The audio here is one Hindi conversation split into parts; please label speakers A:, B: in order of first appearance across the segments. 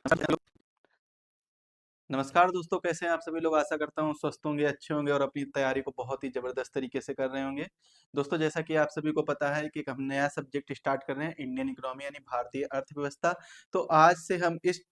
A: हेलो। नमस्कार दोस्तों, कैसे हैं आप सभी लोग। आशा करता हूँ स्वस्थ होंगे, अच्छे होंगे और अपनी तैयारी को बहुत ही ज़बरदस्त तरीके से कर रहे होंगे। दोस्तों, जैसा कि आप सभी को पता है कि हम नया सब्जेक्ट स्टार्ट कर रहे हैं, इंडियन इकोनॉमी यानी भारतीय अर्थव्यवस्था। तो आज से हम इस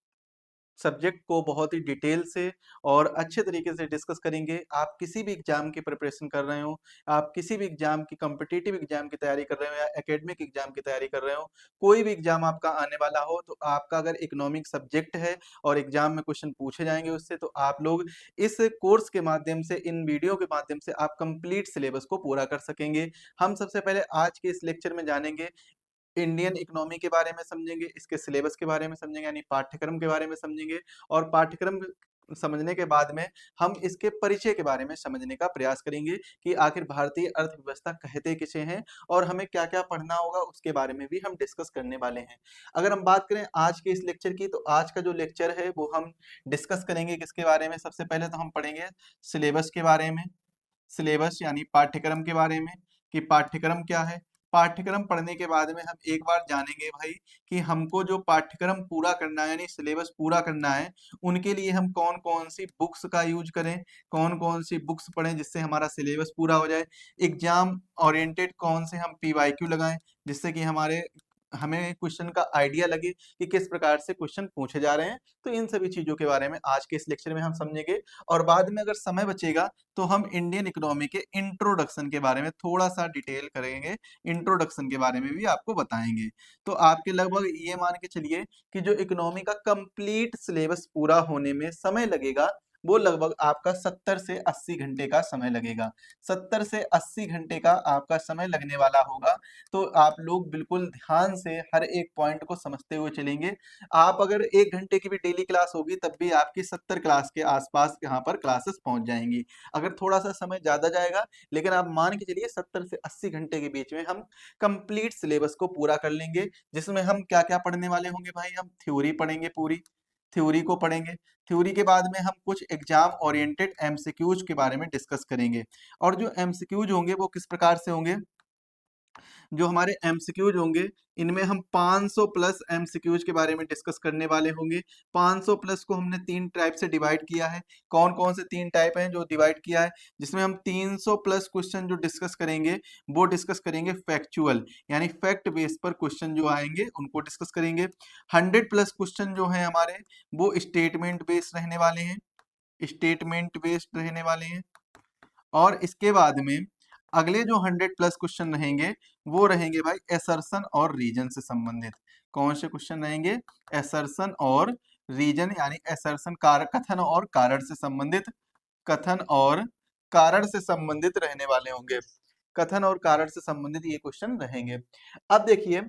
A: सब्जेक्ट को बहुत ही डिटेल से और अच्छे तरीके से डिस्कस करेंगे। आप किसी भी एग्जाम की प्रिपरेशन कर रहे हो, आप किसी भी एग्जाम की कॉम्पिटिटिव एग्जाम की तैयारी कर रहे हो या एकेडमिक एग्जाम की तैयारी कर रहे हो, कोई भी एग्जाम आपका आने वाला हो, तो आपका अगर इकोनॉमिक सब्जेक्ट है और एग्जाम में क्वेश्चन पूछे जाएंगे उससे, तो आप लोग इस कोर्स के माध्यम से, इन वीडियो के माध्यम से आप कंप्लीट सिलेबस को पूरा कर सकेंगे। हम सबसे पहले आज के इस लेक्चर में जानेंगे, इंडियन इकोनॉमी के बारे में समझेंगे, इसके सिलेबस के बारे में समझेंगे यानी पाठ्यक्रम के बारे में समझेंगे, और पाठ्यक्रम समझने के बाद में हम इसके परिचय के बारे में समझने का प्रयास करेंगे कि आखिर भारतीय अर्थव्यवस्था कहते किसे हैं और हमें क्या-क्या पढ़ना होगा, उसके बारे में भी हम डिस्कस करने वाले हैं। अगर हम बात करें आज के इस लेक्चर की, तो आज का जो लेक्चर है वो हम डिस्कस करेंगे किसके बारे में। सबसे पहले तो हम पढ़ेंगे सिलेबस के बारे में, सिलेबस यानी पाठ्यक्रम के बारे में कि पाठ्यक्रम क्या है। पाठ्यक्रम पढ़ने के बाद में हम एक बार जानेंगे भाई कि हमको जो पाठ्यक्रम पूरा करना है यानी सिलेबस पूरा करना है, उनके लिए हम कौन कौन सी बुक्स का यूज करें, कौन कौन सी बुक्स पढ़ें जिससे हमारा सिलेबस पूरा हो जाए। एग्जाम ओरिएंटेड कौन से हम पीवाईक्यू लगाएं जिससे कि हमें क्वेश्चन का आइडिया लगे कि किस प्रकार से क्वेश्चन पूछे जा रहे हैं। तो इन सभी चीजों के बारे में आज के इस लेक्चर में हम समझेंगे, और बाद में अगर समय बचेगा तो हम इंडियन इकोनॉमी के इंट्रोडक्शन के बारे में थोड़ा सा डिटेल करेंगे, इंट्रोडक्शन के बारे में भी आपको बताएंगे। तो आपके लगभग ये मान के चलिए कि जो इकोनॉमी का कंप्लीट सिलेबस पूरा होने में समय लगेगा, वो लगभग आपका 70 से 80 घंटे का समय लगेगा। 70 से 80 घंटे का आपका समय लगने वाला होगा। तो आप लोग बिल्कुल ध्यान से हर एक पॉइंट को समझते हुए चलेंगे। आप अगर 1 घंटे की भी डेली क्लास होगी तब भी आपकी 70 क्लास के आसपास यहाँ पर क्लासेस पहुंच जाएंगी। अगर थोड़ा सा समय ज्यादा जाएगा, लेकिन आप मान के चलिए 70 से 80 घंटे के बीच में हम कंप्लीट सिलेबस को पूरा कर लेंगे। जिसमें हम क्या क्या पढ़ने वाले होंगे भाई, हम थ्योरी पढ़ेंगे, पूरी थ्योरी को पढ़ेंगे। थ्योरी के बाद में हम कुछ एग्जाम ओरिएंटेड एमसीक्यूज के बारे में डिस्कस करेंगे। और जो एमसीक्यूज होंगे वो किस प्रकार से होंगे, जो हमारे एमसीक्यूज होंगे, इनमें हम 500 प्लस एमसीक्यूज के बारे में डिस्कस करने वाले होंगे। 500 प्लस को हमने 3 टाइप से डिवाइड किया है। कौन कौन से 3 टाइप हैं जो डिवाइड किया है, जिसमें हम 300 प्लस क्वेश्चन जो डिस्कस करेंगे वो डिस्कस करेंगे फैक्चुअल यानी फैक्ट बेस पर क्वेश्चन जो आएंगे उनको डिस्कस करेंगे। 100 प्लस क्वेश्चन जो है हमारे, वो स्टेटमेंट बेस्ड रहने वाले हैं, स्टेटमेंट बेस्ड रहने वाले हैं। और इसके बाद में अगले जो 100 प्लस क्वेश्चन रहेंगे वो रहेंगे भाई एसर्शन और रीजन से संबंधित। कौन से क्वेश्चन रहेंगे, एसर्शन और रीजन यानी एसर्शन कथन और कारण से संबंधित, कथन और कारण से संबंधित रहने वाले होंगे। कथन और कारण से संबंधित ये क्वेश्चन रहेंगे। अब देखिए,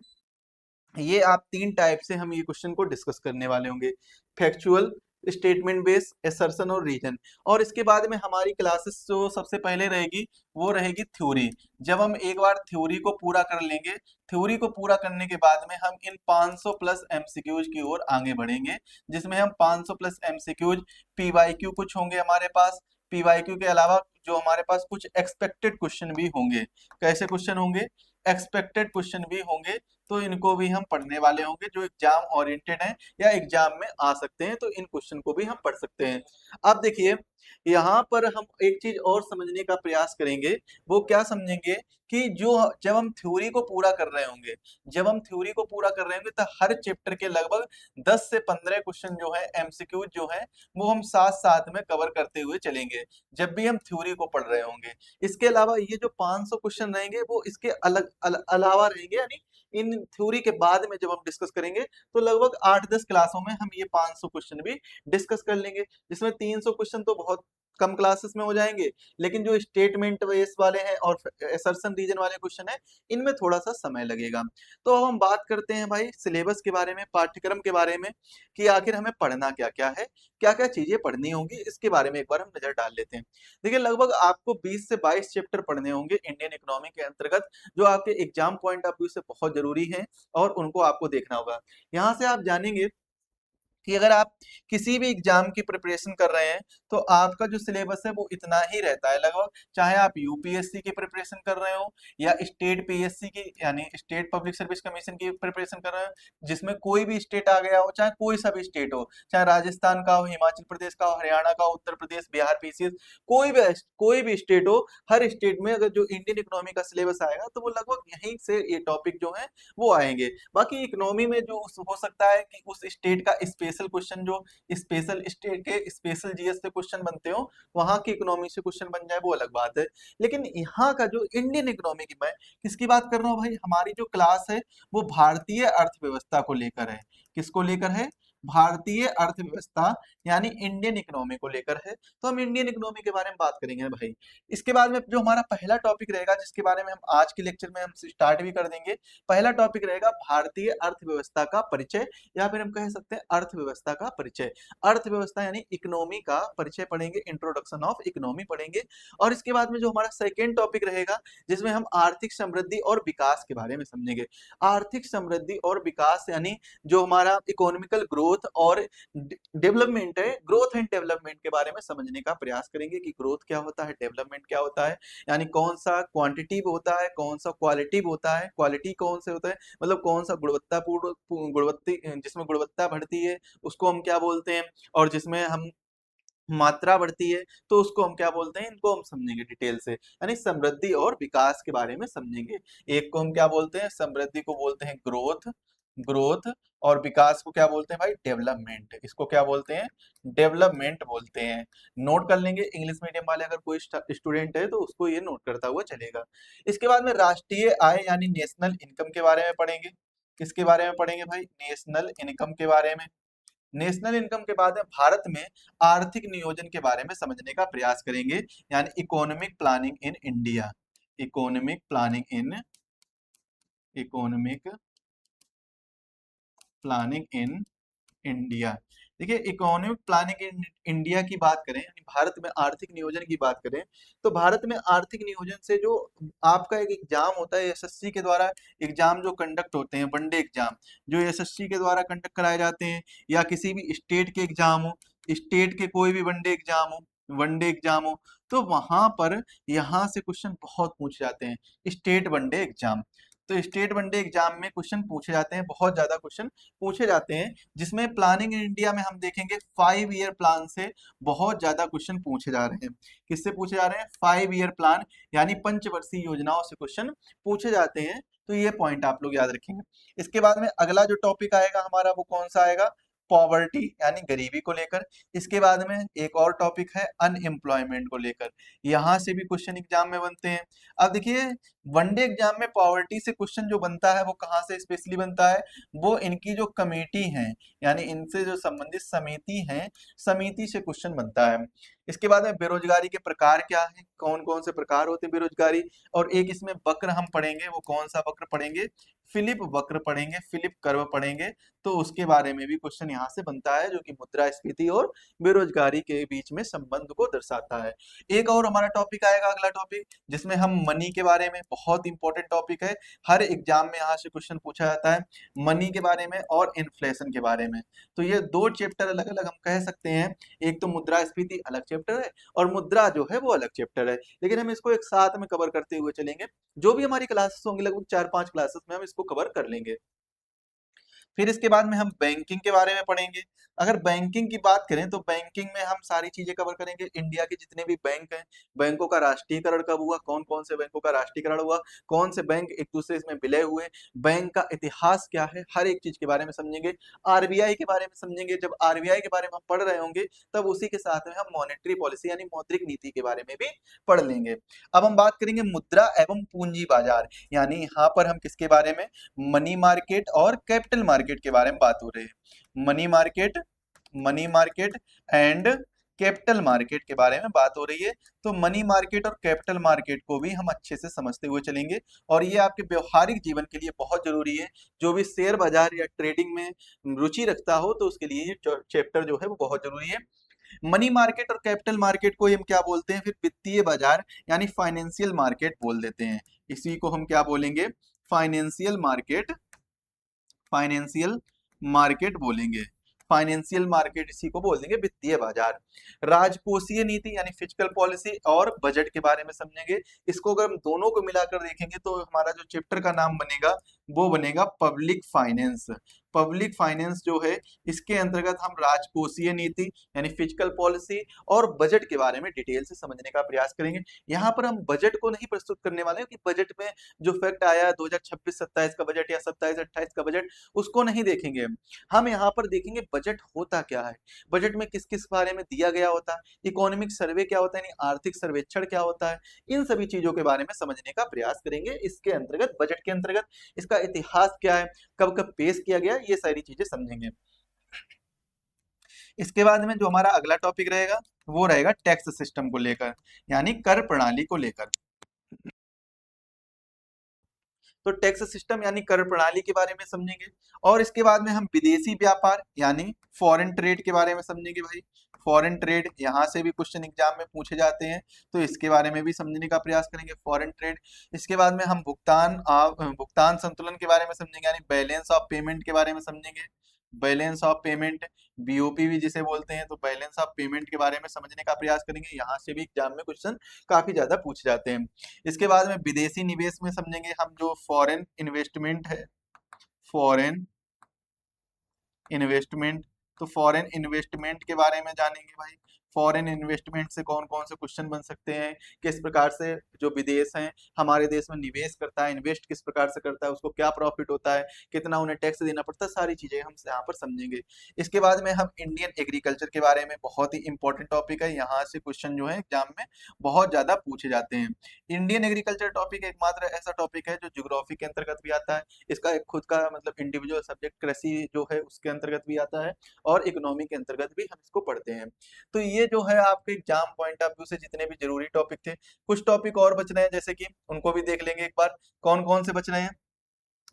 A: ये आप 3 टाइप से हम ये क्वेश्चन को डिस्कस करने वाले होंगे, फैक्चुअल, स्टेटमेंट बेस, एसर्शन और रीजन। और इसके बाद में हमारी क्लासेस जो सबसे पहले रहेगी वो रहेगी थ्योरी। जब हम एक बार थ्योरी को पूरा कर लेंगे, थ्योरी को पूरा करने के बाद में हम इन 500 प्लस एमसीक्यूज की ओर आगे बढ़ेंगे, जिसमें हम 500 प्लस एमसीक्यूज, पीवाईक्यू कुछ होंगे हमारे पास। पीवाईक्यू के अलावा जो हमारे पास कुछ एक्सपेक्टेड क्वेश्चन भी होंगे। कैसे क्वेश्चन होंगे, एक्सपेक्टेड क्वेश्चन भी होंगे। तो इनको भी हम पढ़ने वाले होंगे जो एग्जाम ओरिएंटेड है या एग्जाम में आ सकते हैं, तो इन क्वेश्चन को भी हम पढ़ सकते हैं। अब देखिए, यहाँ पर हम एक चीज और समझने का प्रयास करेंगे। वो क्या समझेंगे कि जो जब हम थ्योरी को पूरा कर रहे होंगे, जब हम थ्योरी को पूरा कर रहे होंगे तो हर चैप्टर के लगभग 10 से 15 क्वेश्चन जो है, एमसीक्यू जो है, वो हम साथ साथ में कवर करते हुए चलेंगे जब भी हम थ्योरी को पढ़ रहे होंगे। इसके अलावा ये जो 500 क्वेश्चन रहेंगे वो इसके अलावा रहेंगे, यानी इन थ्योरी के बाद में जब हम डिस्कस करेंगे तो लगभग 8-10 क्लासों में हम ये 500 क्वेश्चन भी डिस्कस कर लेंगे। जिसमें 300 क्वेश्चन तो बहुत कम क्लासेस में हो जाएंगे, लेकिन जो स्टेटमेंट बेस वाले हैं और असर्शन रीजन वाले क्वेश्चन है, इनमें थोड़ा सा समय लगेगा। तो अब हम बात करते हैं भाई सिलेबस के बारे में, पाठ्यक्रम के बारे में, कि आखिर हमें पढ़ना क्या क्या है, क्या क्या चीजें पढ़नी होंगी, इसके बारे में एक बार हम नजर डाल लेते हैं। देखिए, लगभग आपको 20 से 22 चैप्टर पढ़ने होंगे इंडियन इकोनॉमी के अंतर्गत, जो आपके एग्जाम पॉइंट ऑफ व्यू से बहुत जरूरी है और उनको आपको देखना होगा। यहाँ से आप जानेंगे कि अगर आप किसी भी एग्जाम की प्रिपरेशन कर रहे हैं तो आपका जो सिलेबस है वो इतना ही रहता है लगभग, चाहे आप यूपीएससी की प्रिपरेशन कर रहे हो या स्टेट पीएससी की यानी स्टेट पब्लिक सर्विस कमीशन की प्रिपरेशन कर रहे हो, जिसमें कोई भी स्टेट आ गया हो, चाहे कोई सा भी स्टेट हो, चाहे राजस्थान का हो, हिमाचल प्रदेश का हो, हरियाणा का हो, उत्तर प्रदेश, बिहार, पीसीएस, कोई भी स्टेट हो, हर स्टेट में अगर जो इंडियन इकोनॉमी का सिलेबस आएगा तो वो लगभग यहीं से ये टॉपिक जो है वो आएंगे। बाकी इकोनॉमी में जो हो सकता है कि उस स्टेट का स्पेशल क्वेश्चन, जो स्पेशल स्टेट के स्पेशल जीएस से क्वेश्चन बनते हो, वहां की इकोनॉमी से क्वेश्चन बन जाए, वो अलग बात है। लेकिन यहाँ का जो इंडियन इकोनॉमी की, मैं किसकी बात कर रहा हूँ भाई, हमारी जो क्लास है वो भारतीय अर्थव्यवस्था को लेकर है। किसको लेकर है? भारतीय अर्थव्यवस्था यानी इंडियन इकोनॉमी को लेकर है। तो हम इंडियन इकोनॉमी के बारे में बात करेंगे भाई। इसके बाद में जो हमारा पहला टॉपिक रहेगा, जिसके बारे में हम आज के लेक्चर में हम स्टार्ट भी कर देंगे, पहला टॉपिक रहेगा भारतीय अर्थव्यवस्था का परिचय, या फिर हम कह सकते हैं अर्थव्यवस्था का परिचय। अर्थव्यवस्था यानी इकोनॉमी का परिचय पढ़ेंगे, इंट्रोडक्शन ऑफ इकोनॉमी पढ़ेंगे। और इसके बाद में जो हमारा सेकेंड टॉपिक रहेगा, जिसमें हम आर्थिक समृद्धि और विकास के बारे में समझेंगे। आर्थिक समृद्धि और विकास यानी जो हमारा इकोनॉमिकल ग्रोथ और डेवलपमेंट है, ग्रोथ एंड डेवलपमेंट के बारे में समझने का प्रयास करेंगे कि ग्रोथ क्या होता है, डेवलपमेंट क्या होता है, यानी कौन सा क्वांटिटिव होता है, कौन सा क्वालिटिव होता है, क्वालिटी कौन से होता है, मतलब कौन सा गुणवत्तापूर्ण गुणवत्ती जिसमें गुणवत्ता बढ़ती है उसको हम क्या बोलते हैं, और जिसमें हम मात्रा बढ़ती है तो उसको हम क्या बोलते हैं, इनको हम समझेंगे डिटेल से, यानी समृद्धि और विकास के बारे में समझेंगे। एक को हम क्या बोलते हैं, समृद्धि को बोलते हैं ग्रोथ, ग्रोथ, और विकास को क्या बोलते हैं भाई, डेवलपमेंट। इसको क्या बोलते हैं, डेवलपमेंट बोलते हैं। नोट कर लेंगे, इंग्लिश मीडियम वाले अगर कोई स्टूडेंट है तो उसको ये नोट करता हुआ चलेगा। इसके बाद में राष्ट्रीय आय यानी नेशनल इनकम के बारे में पढ़ेंगे। किसके बारे में पढ़ेंगे भाई, नेशनल इनकम के बारे में। नेशनल इनकम के बाद में भारत में आर्थिक नियोजन के बारे में समझने का प्रयास करेंगे, यानी economic planning in India. Economic planning in economic planning in India. देखिए, इकोनॉमिक प्लानिंग इन इंडिया की बात करें, यानी भारत में आर्थिक नियोजन की बात करें, तो भारत में आर्थिक नियोजन से जो आपका एक एग्जाम होता है एसएससी के द्वारा, एग्जाम जो कंडक्ट होते हैं, वनडे एग्जाम जो एसएससी के द्वारा कंडक्ट कराए जाते हैं, या किसी भी स्टेट के एग्जाम हो, स्टेट के कोई भी वनडे एग्जाम हो, तो वहां पर यहाँ से क्वेश्चन बहुत पूछे जाते हैं। स्टेट वनडे एग्जाम, तो स्टेट वनडे एग्जाम में क्वेश्चन पूछे जाते हैं, बहुत ज्यादा क्वेश्चन पूछे जाते हैं, जिसमें प्लानिंग इन इंडिया में हम देखेंगे 5 ईयर प्लान से बहुत ज्यादा क्वेश्चन पूछे जा रहे हैं। किससे पूछे जा रहे हैं, 5 ईयर प्लान यानी पंचवर्षीय योजनाओं से क्वेश्चन पूछे जाते हैं। तो ये पॉइंट आप लोग याद रखेंगे। इसके बाद में अगला जो टॉपिक आएगा हमारा वो कौन सा आएगा, पॉवर्टी यानी गरीबी को लेकर। इसके बाद में एक और टॉपिक है अनएम्प्लॉयमेंट को लेकर, यहाँ से भी क्वेश्चन एग्जाम में बनते हैं। अब देखिए, वनडे एग्जाम में पॉवर्टी से क्वेश्चन जो बनता है वो कहाँ से स्पेशली बनता है, वो इनकी जो कमेटी है, यानी इनसे जो संबंधित समिति है, समिति से क्वेश्चन बनता है। इसके बाद में बेरोजगारी के प्रकार क्या है, कौन कौन से प्रकार होते हैं बेरोजगारी, और एक इसमें वक्र हम पढ़ेंगे, वो कौन सा वक्र पढ़ेंगे, फिलिप वक्र पढ़ेंगे, फिलिप कर्व पढ़ेंगे। तो उसके बारे में भी क्वेश्चन यहाँ से बनता है, जो कि मुद्रास्फीति और बेरोजगारी के बीच में संबंध को दर्शाता है। एक और हमारा टॉपिक आएगा, अगला टॉपिक, जिसमें हम मनी के बारे में, बहुत इंपॉर्टेंट टॉपिक है, हर एग्जाम में यहाँ से क्वेश्चन पूछा जाता है, मनी के बारे में और इन्फ्लेशन के बारे में। तो ये दो चैप्टर अलग अलग हम कह सकते हैं, एक तो मुद्रास्फीति अलग चैप्टर है और मुद्रा जो है वो अलग चैप्टर है, लेकिन हम इसको एक साथ में कवर करते हुए चलेंगे। जो भी हमारी क्लासेस होंगी, लगभग 4-5 क्लासेस में हम इसको कवर कर लेंगे। फिर इसके बाद में हम बैंकिंग के बारे में पढ़ेंगे। अगर बैंकिंग की बात करें तो बैंकिंग में हम सारी चीजें कवर करेंगे, इंडिया के जितने भी बैंक हैं, बैंकों का राष्ट्रीयकरण कब हुआ, कौन कौन से बैंकों का राष्ट्रीयकरण हुआ, कौन से बैंक एक दूसरे में विलय हुए, बैंक का इतिहास क्या है, हर एक चीज के बारे में समझेंगे। आरबीआई के बारे में समझेंगे, जब आरबीआई के बारे में हम पढ़ रहे होंगे तब उसी के साथ में हम मॉनेटरी पॉलिसी यानी मौद्रिक नीति के बारे में भी पढ़ लेंगे। अब हम बात करेंगे मुद्रा एवं पूंजी बाजार, यानी यहाँ पर हम किसके बारे में, मनी मार्केट और कैपिटल मार्केट के बारे में बात हो रही है। Money market and capital market के बारे में बात हो रही है। तो मनी मार्केट और कैपिटल मार्केट को भी हम अच्छे से समझते हुए चलेंगे, और ये आपके व्यवहारिक जीवन के लिए बहुत जरूरी है। जो भी शेयर बाजार या ट्रेडिंग में रुचि रखता हो तो उसके लिए ये चैप्टर जो है वो बहुत जरूरी है। मनी मार्केट और कैपिटल मार्केट को हम क्या बोलते हैं, फिर वित्तीय बाजार यानी फाइनेंशियल मार्केट बोल देते हैं। इसी को हम क्या बोलेंगे, फाइनेंशियल मार्केट बोलेंगे। फाइनेंशियल मार्केट इसी को बोल देंगे, वित्तीय बाजार। राजकोषीय नीति यानी फिजिकल पॉलिसी और बजट के बारे में समझेंगे। इसको अगर हम दोनों को मिलाकर देखेंगे तो हमारा जो चैप्टर का नाम बनेगा वो बनेगा पब्लिक फाइनेंस। पब्लिक फाइनेंस जो है इसके अंतर्गत हम राजकोषीय नीति यानी फिजिकल पॉलिसी और बजट के बारे में डिटेल से समझने का प्रयास करेंगे। यहाँ पर हम बजट को नहीं प्रस्तुत करने वाले हैं कि बजट में जो फैक्ट आया 2026-27 का बजट या 27-28 का बजट, उसको नहीं देखेंगे हम यहाँ पर देखेंगे बजट होता क्या है, बजट में किस किस बारे में दिया गया होता है, इकोनॉमिक सर्वे क्या होता है यानी आर्थिक सर्वेक्षण क्या होता है, इन सभी चीजों के बारे में समझने का प्रयास करेंगे। इसके अंतर्गत बजट के अंतर्गत इसका इतिहास क्या है, कब कब पेश किया गया, ये सारी चीजें समझेंगे। इसके बाद में जो हमारा अगला टॉपिक रहेगा वो रहेगा टैक्स सिस्टम को लेकर यानी कर प्रणाली को लेकर। तो टैक्स सिस्टम यानी कर प्रणाली के बारे में समझेंगे और इसके बाद में हम विदेशी व्यापार यानी फॉरेन ट्रेड के बारे में समझेंगे। भाई फॉरेन ट्रेड यहाँ से भी क्वेश्चन एग्जाम में पूछे जाते हैं तो इसके बारे में भी समझने का प्रयास करेंगे, फॉरेन ट्रेड। इसके बाद में हम भुगतान संतुलन के बारे में समझेंगे यानी बैलेंस ऑफ पेमेंट के बारे में समझेंगे। बैलेंस ऑफ पेमेंट बीओपी भी जिसे बोलते हैं, तो बैलेंस ऑफ पेमेंट के बारे में समझने का प्रयास करेंगे। यहाँ से भी एग्जाम में क्वेश्चन काफी ज्यादा पूछे जाते हैं। इसके बाद में विदेशी निवेश में समझेंगे हम जो फॉरेन इन्वेस्टमेंट है, फॉरेन इन्वेस्टमेंट। तो फॉरेन इन्वेस्टमेंट के बारे में जानेंगे भाई, फॉरेन इन्वेस्टमेंट से कौन कौन से क्वेश्चन बन सकते हैं, किस प्रकार से जो विदेश हैं हमारे देश में निवेश करता है, इन्वेस्ट किस प्रकार से करता है, उसको क्या प्रॉफिट होता है, कितना उन्हें टैक्स देना पड़ता है, सारी चीजें हम यहाँ पर समझेंगे। इसके बाद में हम इंडियन एग्रीकल्चर के बारे में, बहुत ही इंपॉर्टेंट टॉपिक है, यहाँ से क्वेश्चन जो है एग्जाम में बहुत ज्यादा पूछे जाते हैं। इंडियन एग्रीकल्चर टॉपिक एकमात्र ऐसा टॉपिक है जो ज्योग्राफी के अंतर्गत भी आता है, इसका एक खुद का मतलब इंडिविजुअल सब्जेक्ट कृषि जो है उसके अंतर्गत भी आता है और इकोनॉमी के अंतर्गत भी हम इसको पढ़ते हैं। तो ये जो है आपके एग्जाम पॉइंट ऑफ व्यू से जितने भी जरूरी टॉपिक थे, कुछ टॉपिक और बच रहे हैं जैसे कि उनको भी देख लेंगे एक बार, कौन कौन से बच रहे हैं।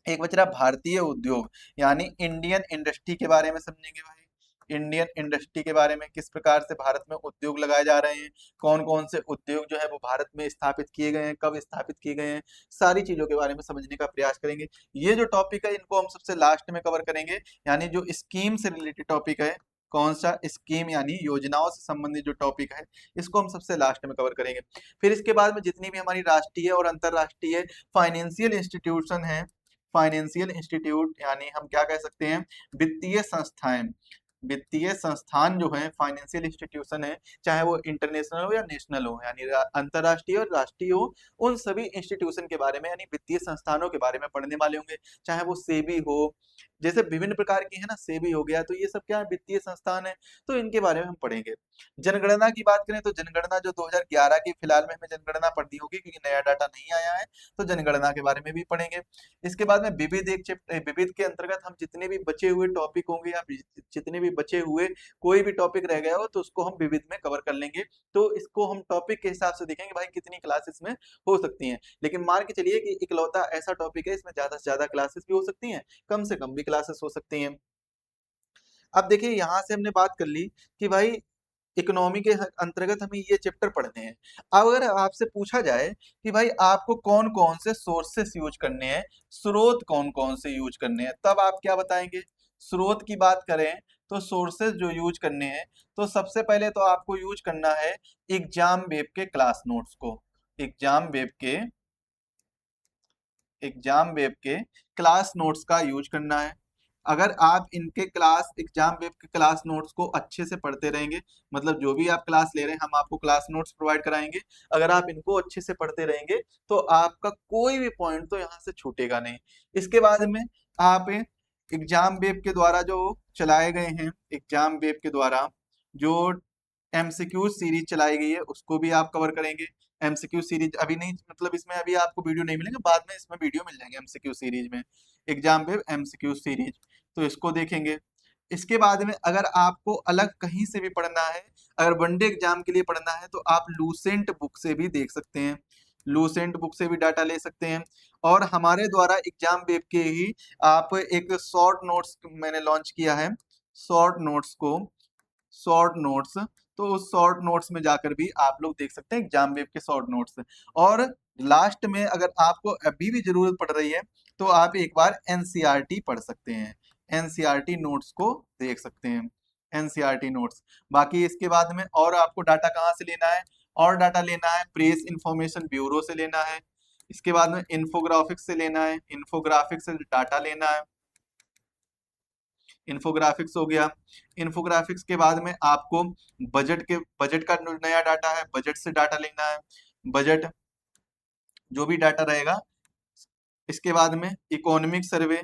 A: एक बच रहा भारतीय उद्योग यानी इंडियन इंडस्ट्री के बारे में समझेंगे भाई, इंडियन इंडस्ट्री के बारे में किस प्रकार से भारत में उद्योग लगाए जा रहे हैं, कौन कौन से उद्योग जो है वो भारत में स्थापित किए गए हैं, कब स्थापित किए गए हैं, सारी चीजों के बारे में समझने का प्रयास करेंगे। ये जो टॉपिक है इनको हम सबसे लास्ट में कवर करेंगे, यानी जो स्कीम से रिलेटेड टॉपिक है, कौन सा स्कीम यानी योजनाओं से संबंधित जो टॉपिक है इसको हम सबसे लास्ट में कवर करेंगे। फिर इसके बाद में जितनी भी हमारी राष्ट्रीय और अंतरराष्ट्रीय फाइनेंशियल इंस्टीट्यूशन है, फाइनेंशियल इंस्टीट्यूट यानी हम क्या कह सकते हैं, वित्तीय संस्थाएं, वित्तीय संस्थान जो है फाइनेंशियल इंस्टीट्यूशन है, चाहे वो इंटरनेशनल हो या नेशनल हो यानी अंतरराष्ट्रीय और राष्ट्रीय हो, उन सभी इंस्टीट्यूशन के बारे में यानी वित्तीय संस्थानों के बारे में पढ़ने वाले होंगे। चाहे वो सेबी हो, जैसे विभिन्न प्रकार की है ना, सेबी हो गया, तो ये सब क्या है, वित्तीय संस्थान है, तो इनके बारे में हम पढ़ेंगे। जनगणना की बात करें तो जनगणना जो 2011 की फिलहाल में हमें जनगणना पढ़नी होगी क्योंकि नया डाटा नहीं आया है, तो जनगणना के बारे में भी पढ़ेंगे। इसके बाद में विविध एक चैप्टर, विविध के अंतर्गत हम जितने भी बचे हुए टॉपिक होंगे या जितने भी बचे हुए कोई भी टॉपिक रह गया हो तो उसको हम विविध में कवर कर लेंगे। तो इसको हम टॉपिक के हिसाब से देखेंगे भाई कितनी क्लासेस में हो सकती हैं, लेकिन मान के चलिए कि इकलौता ऐसा टॉपिक है इसमें ज्यादा से ज्यादा क्लासेस भी हो सकती हैं, कम से कम भी क्लासेस हो सकती हैं। अब देखिए यहाँ से हमने बात कर ली कि भाई इकोनॉमी के अंतर्गत हमें ये चैप्टर पढ़ने हैं। अब अगर आपसे पूछा जाए कि भाई आपको कौन कौन से सोर्सेस यूज करने हैं, स्रोत कौन कौन से यूज करने हैं, तब आप क्या बताएंगे। स्रोत की बात करें तो सोर्सेज जो यूज करने हैं, तो सबसे पहले तो आपको यूज करना है एग्जाम वेब के क्लास नोट्स को, एग्जाम वेब के, एग्जाम वेब के क्लास नोट्स का यूज करना है। अगर आप इनके क्लास एग्जाम वेब के क्लास नोट्स को अच्छे से पढ़ते रहेंगे, मतलब जो भी आप क्लास ले रहे हैं हम आपको क्लास नोट्स प्रोवाइड कराएंगे, अगर आप इनको अच्छे से पढ़ते रहेंगे तो आपका कोई भी पॉइंट तो यहाँ से छूटेगा नहीं। इसके बाद में आप एग्जाम वेब के द्वारा जो चलाए गए हैं, एग्जाम वेब के द्वारा जो एमसीक्यू सीरीज चलाई गई है उसको भी आप कवर करेंगे। एमसीक्यू सीरीज अभी नहीं, मतलब इसमें अभी आपको वीडियो नहीं मिलेंगे, बाद में इसमें वीडियो मिल जाएंगे एमसीक्यू सीरीज में, एग्जाम पे एमसीक्यू सीरीज, तो इसको देखेंगे। इसके बाद में अगर आपको अलग कहीं से भी पढ़ना है, अगर वनडे एग्जाम के लिए पढ़ना है तो आप लूसेंट बुक से भी देख सकते हैं, लूसेंट बुक से भी डाटा ले सकते हैं। और हमारे द्वारा एग्जाम वेब के ही आप एक शॉर्ट नोट्स मैंने लॉन्च किया है, शॉर्ट नोट्स को, शॉर्ट नोट्स, तो उस शॉर्ट नोट्स में जाकर भी आप लोग देख सकते हैं एग्जाम वेब के शॉर्ट नोट्स। और लास्ट में अगर आपको अभी भी जरूरत पड़ रही है तो आप एक बार एनसीईआरटी पढ़ सकते हैं, एनसीईआरटी नोट्स को देख सकते हैं, एनसीईआरटी नोट्स। बाकी इसके बाद में और आपको डाटा कहाँ से लेना है, और डाटा लेना है प्रेस इंफॉर्मेशन ब्यूरो से लेना है। इसके बाद में इन्फोग्राफिक्स से लेना है, इन्फोग्राफिक्स से डाटा लेना है, इन्फोग्राफिक्स हो गया। इन्फोग्राफिक्स के बाद में आपको बजट का नया डाटा है, बजट से डाटा लेना है, बजट जो भी डाटा रहेगा। इसके बाद में इकोनॉमिक सर्वे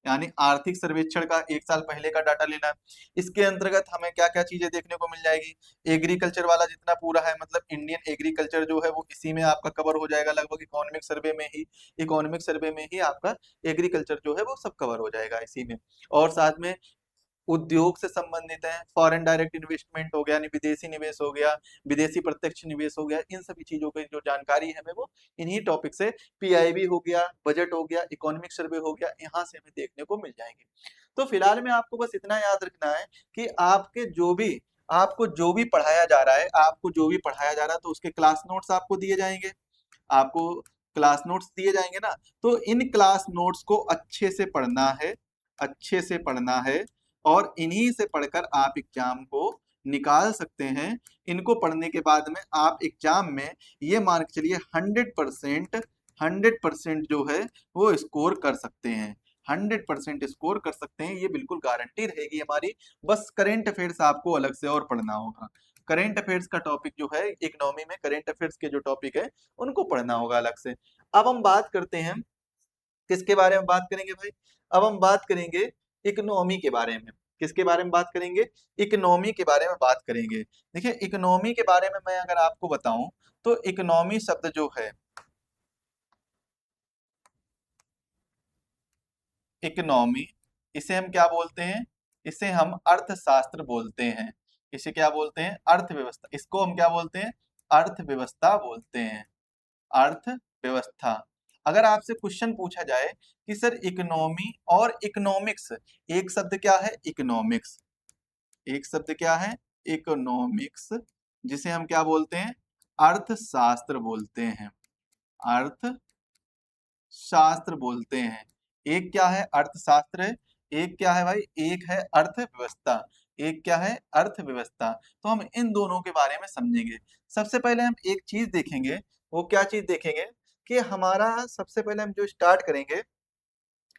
A: यानी आर्थिक सर्वेक्षण का 1 साल पहले का डाटा लेना है। इसके अंतर्गत हमें क्या क्या चीजें देखने को मिल जाएगी, एग्रीकल्चर वाला जितना पूरा है, मतलब इंडियन एग्रीकल्चर जो है वो इसी में आपका कवर हो जाएगा लगभग, इकोनॉमिक सर्वे में ही आपका एग्रीकल्चर जो है वो सब कवर हो जाएगा इसी में। और साथ में उद्योग से संबंधित है, फॉरेन डायरेक्ट इन्वेस्टमेंट हो गया, यानी विदेशी निवेश हो गया, विदेशी प्रत्यक्ष निवेश हो गया, इन सभी चीजों की जो जानकारी है हमें वो इन्हीं टॉपिक से, पीआईबी हो गया, बजट हो गया, इकोनॉमिक सर्वे हो गया, यहाँ से हमें देखने को मिल जाएंगे। तो फिलहाल में आपको बस इतना याद रखना है कि आपको जो भी पढ़ाया जा रहा है, तो उसके क्लास नोट्स आपको दिए जाएंगे, आपको क्लास नोट्स दिए जाएंगे ना, तो इन क्लास नोट्स को अच्छे से पढ़ना है, अच्छे से पढ़ना है, और इन्हीं से पढ़कर आप एग्जाम को निकाल सकते हैं। इनको पढ़ने के बाद में आप एग्जाम में ये मान के चलिए 100% जो है वो स्कोर कर सकते हैं, 100% स्कोर कर सकते हैं, ये बिल्कुल गारंटी रहेगी हमारी। बस करेंट अफेयर्स आपको अलग से और पढ़ना होगा, करेंट अफेयर्स का टॉपिक जो है इकोनॉमी में, करेंट अफेयर्स के जो टॉपिक है उनको पढ़ना होगा अलग से। अब हम बात करते हैं, किसके बारे में बात करेंगे भाई, अब हम बात करेंगे इकोनॉमी के बारे में। किसके बारे में बात करेंगे, इकोनॉमी के बारे में बात करेंगे। देखिए इकोनॉमी के बारे में मैं अगर आपको बताऊं तो इकोनॉमी शब्द जो है, इकोनॉमी, इसे हम क्या बोलते हैं, इसे हम अर्थशास्त्र बोलते हैं। इसे क्या बोलते हैं, अर्थव्यवस्था, इसको हम क्या बोलते हैं, अर्थव्यवस्था बोलते हैं, अर्थव्यवस्था। अगर आपसे क्वेश्चन पूछा जाए कि सर इकोनॉमी और इकोनॉमिक्स, एक शब्द क्या है, इकोनॉमिक्स, एक शब्द क्या है, इकोनॉमिक्स, जिसे हम क्या बोलते हैं, अर्थशास्त्र बोलते हैं, अर्थशास्त्र बोलते हैं। एक क्या है, अर्थशास्त्र है, एक क्या है भाई, एक है अर्थव्यवस्था, एक क्या है, अर्थव्यवस्था। तो हम इन दोनों के बारे में समझेंगे। सबसे पहले हम एक चीज देखेंगे, वो क्या चीज देखेंगे कि हमारा सबसे पहले हम जो स्टार्ट करेंगे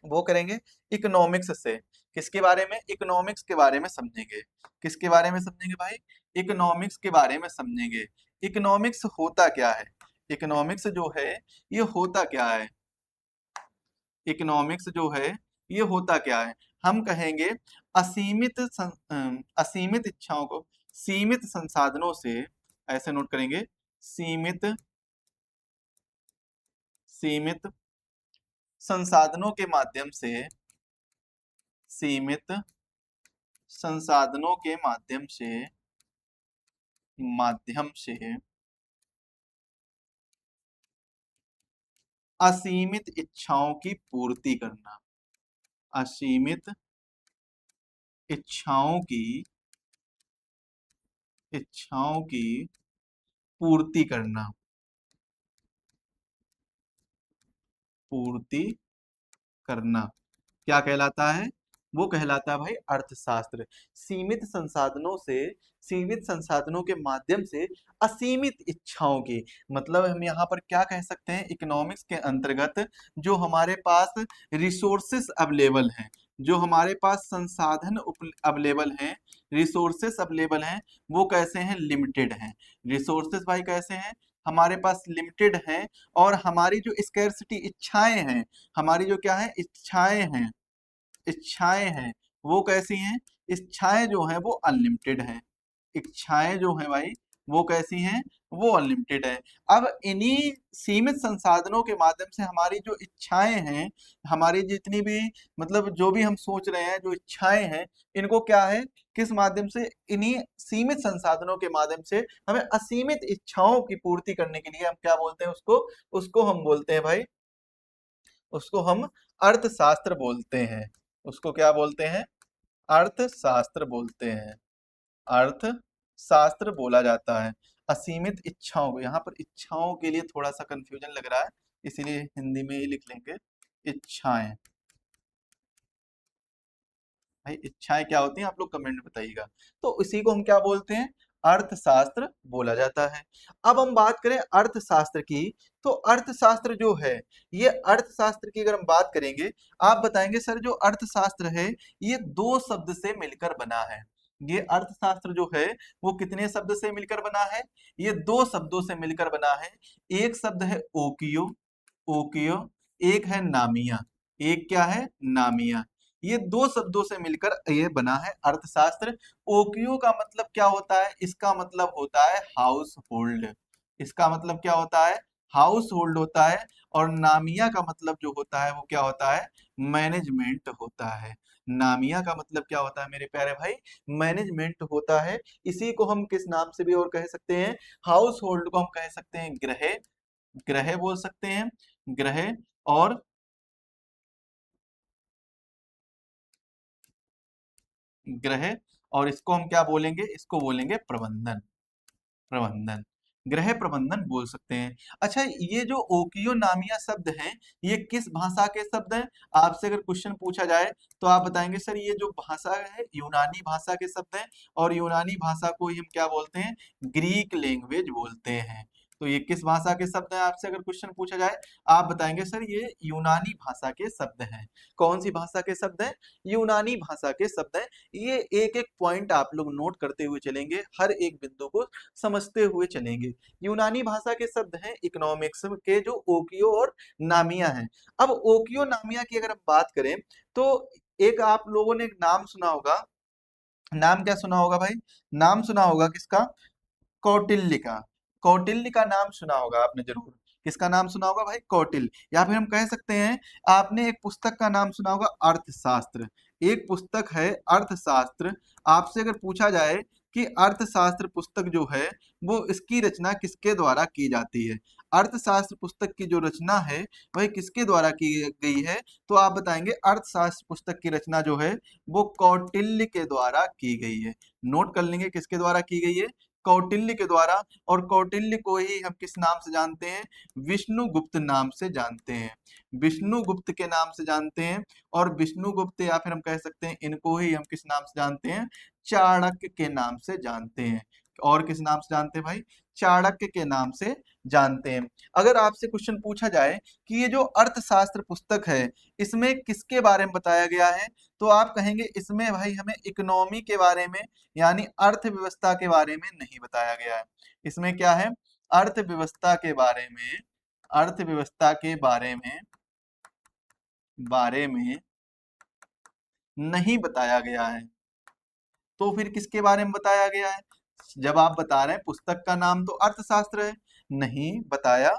A: वो करेंगे इकोनॉमिक्स से। किसके बारे में, इकोनॉमिक्स के बारे में समझेंगे। किसके बारे में समझेंगे भाई, इकोनॉमिक्स के बारे में समझेंगे। इकोनॉमिक्स होता क्या है, इकोनॉमिक्स जो है ये होता क्या है, इकोनॉमिक्स जो है ये होता क्या है, हम कहेंगे असीमित इच्छाओं को सीमित संसाधनों से, ऐसे नोट करेंगे, सीमित सीमित संसाधनों के माध्यम से, सीमित संसाधनों के माध्यम से असीमित इच्छाओं की पूर्ति करना, असीमित इच्छाओं की पूर्ति करना, पूर्ति करना क्या कहलाता है, वो कहलाता है भाई अर्थशास्त्र। सीमित संसाधनों से, सीमित संसाधनों के माध्यम से असीमित इच्छाओं की, मतलब हम यहाँ पर क्या कह सकते हैं, इकोनॉमिक्स के अंतर्गत जो हमारे पास रिसोर्सेस अवेलेबल हैं, जो हमारे पास संसाधन अवेलेबल हैं, रिसोर्सेस अवेलेबल हैं, वो कैसे हैं, लिमिटेड हैं। रिसोर्सेस भाई कैसे हैं, हमारे पास लिमिटेड हैं, और हमारी जो स्कैर्सिटी इच्छाएं हैं, हमारी जो क्या है, इच्छाएं हैं वो कैसी हैं, इच्छाएं जो हैं वो अनलिमिटेड हैं, इच्छाएं जो हैं भाई वो कैसी हैं, वो अनलिमिटेड है। अब इन्हीं सीमित संसाधनों के माध्यम से हमारी जो इच्छाएं हैं, हमारी जितनी भी, मतलब जो भी हम सोच रहे हैं, जो इच्छाएं हैं, इनको क्या है, किस माध्यम से, इन्हीं सीमित संसाधनों के माध्यम से हमें असीमित इच्छाओं की पूर्ति करने के लिए हम क्या बोलते हैं, उसको उसको हम बोलते हैं भाई, उसको हम अर्थशास्त्र बोलते हैं। उसको क्या बोलते हैं, अर्थशास्त्र बोलते हैं, अर्थशास्त्र बोला जाता है। असीमित इच्छाओं को, यहाँ पर इच्छाओं के लिए थोड़ा सा कंफ्यूजन लग रहा है, इसीलिए हिंदी में ही लिख लेंगे इच्छाएं। भाई इच्छाएं क्या होती हैं आप लोग कमेंट में बताइएगा। तो इसी को हम क्या बोलते हैं, अर्थशास्त्र बोला जाता है। अब हम बात करें अर्थशास्त्र की, तो अर्थशास्त्र जो है, ये अर्थशास्त्र की अगर हम बात करेंगे, आप बताएंगे सर जो अर्थशास्त्र है ये दो शब्द से मिलकर बना है। ये अर्थशास्त्र जो है वो कितने शब्द से मिलकर बना है, ये दो शब्दों से मिलकर बना है। एक शब्द है ओकियो, ओकियो, एक है नामिया, एक क्या है नामिया। ये दो शब्दों से मिलकर ये बना है अर्थशास्त्र। ओकियो का मतलब क्या होता है, इसका मतलब होता है हाउस होल्ड, इसका मतलब क्या होता है, हाउस होल्ड होता है। और नामिया का मतलब जो होता है वो क्या होता है, मैनेजमेंट होता है। नामिया का मतलब क्या होता है मेरे प्यारे भाई, मैनेजमेंट होता है। इसी को हम किस नाम से भी और कह सकते हैं, हाउस होल्ड को हम कह सकते हैं गृह, ग्रह बोल सकते हैं, ग्रह। और ग्रह, और इसको हम क्या बोलेंगे, इसको बोलेंगे प्रबंधन, प्रबंधन, गृह प्रबंधन बोल सकते हैं। अच्छा ये जो ओकियो नामिया शब्द हैं, ये किस भाषा के शब्द हैं, आपसे अगर क्वेश्चन पूछा जाए तो आप बताएंगे सर ये जो भाषा है यूनानी भाषा के शब्द हैं, और यूनानी भाषा को ही हम क्या बोलते हैं, ग्रीक लैंग्वेज बोलते हैं। तो ये किस भाषा के शब्द हैं, आपसे अगर क्वेश्चन पूछा जाए आप बताएंगे सर ये यूनानी भाषा के शब्द हैं। कौन सी भाषा के शब्द हैं, यूनानी भाषा के शब्द हैं। ये एक एक पॉइंट आप लोग नोट करते हुए चलेंगे, हर एक बिंदु को समझते हुए चलेंगे। यूनानी भाषा के शब्द हैं इकोनॉमिक्स के जो ओकियो और नामिया हैं। अब ओकियो नामिया की अगर हम बात करें तो एक आप लोगों ने एक नाम सुना होगा, नाम क्या सुना होगा भाई, नाम सुना होगा किसका, कौटिल्य का। कौटिल्य का नाम सुना होगा आपने जरूर, किसका नाम सुना होगा भाई, कौटिल्य। या फिर हम कह सकते हैं आपने एक पुस्तक का नाम सुना होगा अर्थशास्त्र, एक पुस्तक है अर्थशास्त्र। आपसे अगर पूछा जाए कि अर्थशास्त्र पुस्तक जो है वो इसकी रचना किसके द्वारा की जाती है, अर्थशास्त्र पुस्तक की जो रचना है वह किसके द्वारा की गई है, तो आप बताएंगे अर्थशास्त्र पुस्तक की रचना जो है वो कौटिल्य के द्वारा की गई है। नोट कर लेंगे किसके द्वारा की गई है, कौटिल्य के द्वारा। और कौटिल्य को ही हम किस नाम से जानते हैं, विष्णुगुप्त नाम से जानते हैं, विष्णुगुप्त के नाम से जानते हैं। और विष्णुगुप्त या फिर हम कह सकते हैं इनको ही हम किस नाम से जानते हैं, चाणक्य के नाम से जानते हैं। और किस नाम से जानते हैं भाई, चाणक्य के नाम से जानते हैं। अगर आपसे क्वेश्चन पूछा जाए कि ये जो अर्थशास्त्र पुस्तक है इसमें किसके बारे में बताया गया है, तो आप कहेंगे इसमें भाई हमें इकोनॉमी के बारे में यानी अर्थव्यवस्था के बारे में नहीं बताया गया है। इसमें क्या है, अर्थव्यवस्था के बारे में, अर्थव्यवस्था के बारे में नहीं बताया गया है। तो फिर किसके बारे में बताया गया है, जब आप बता रहे हैं पुस्तक का नाम तो अर्थशास्त्र है, नहीं बताया,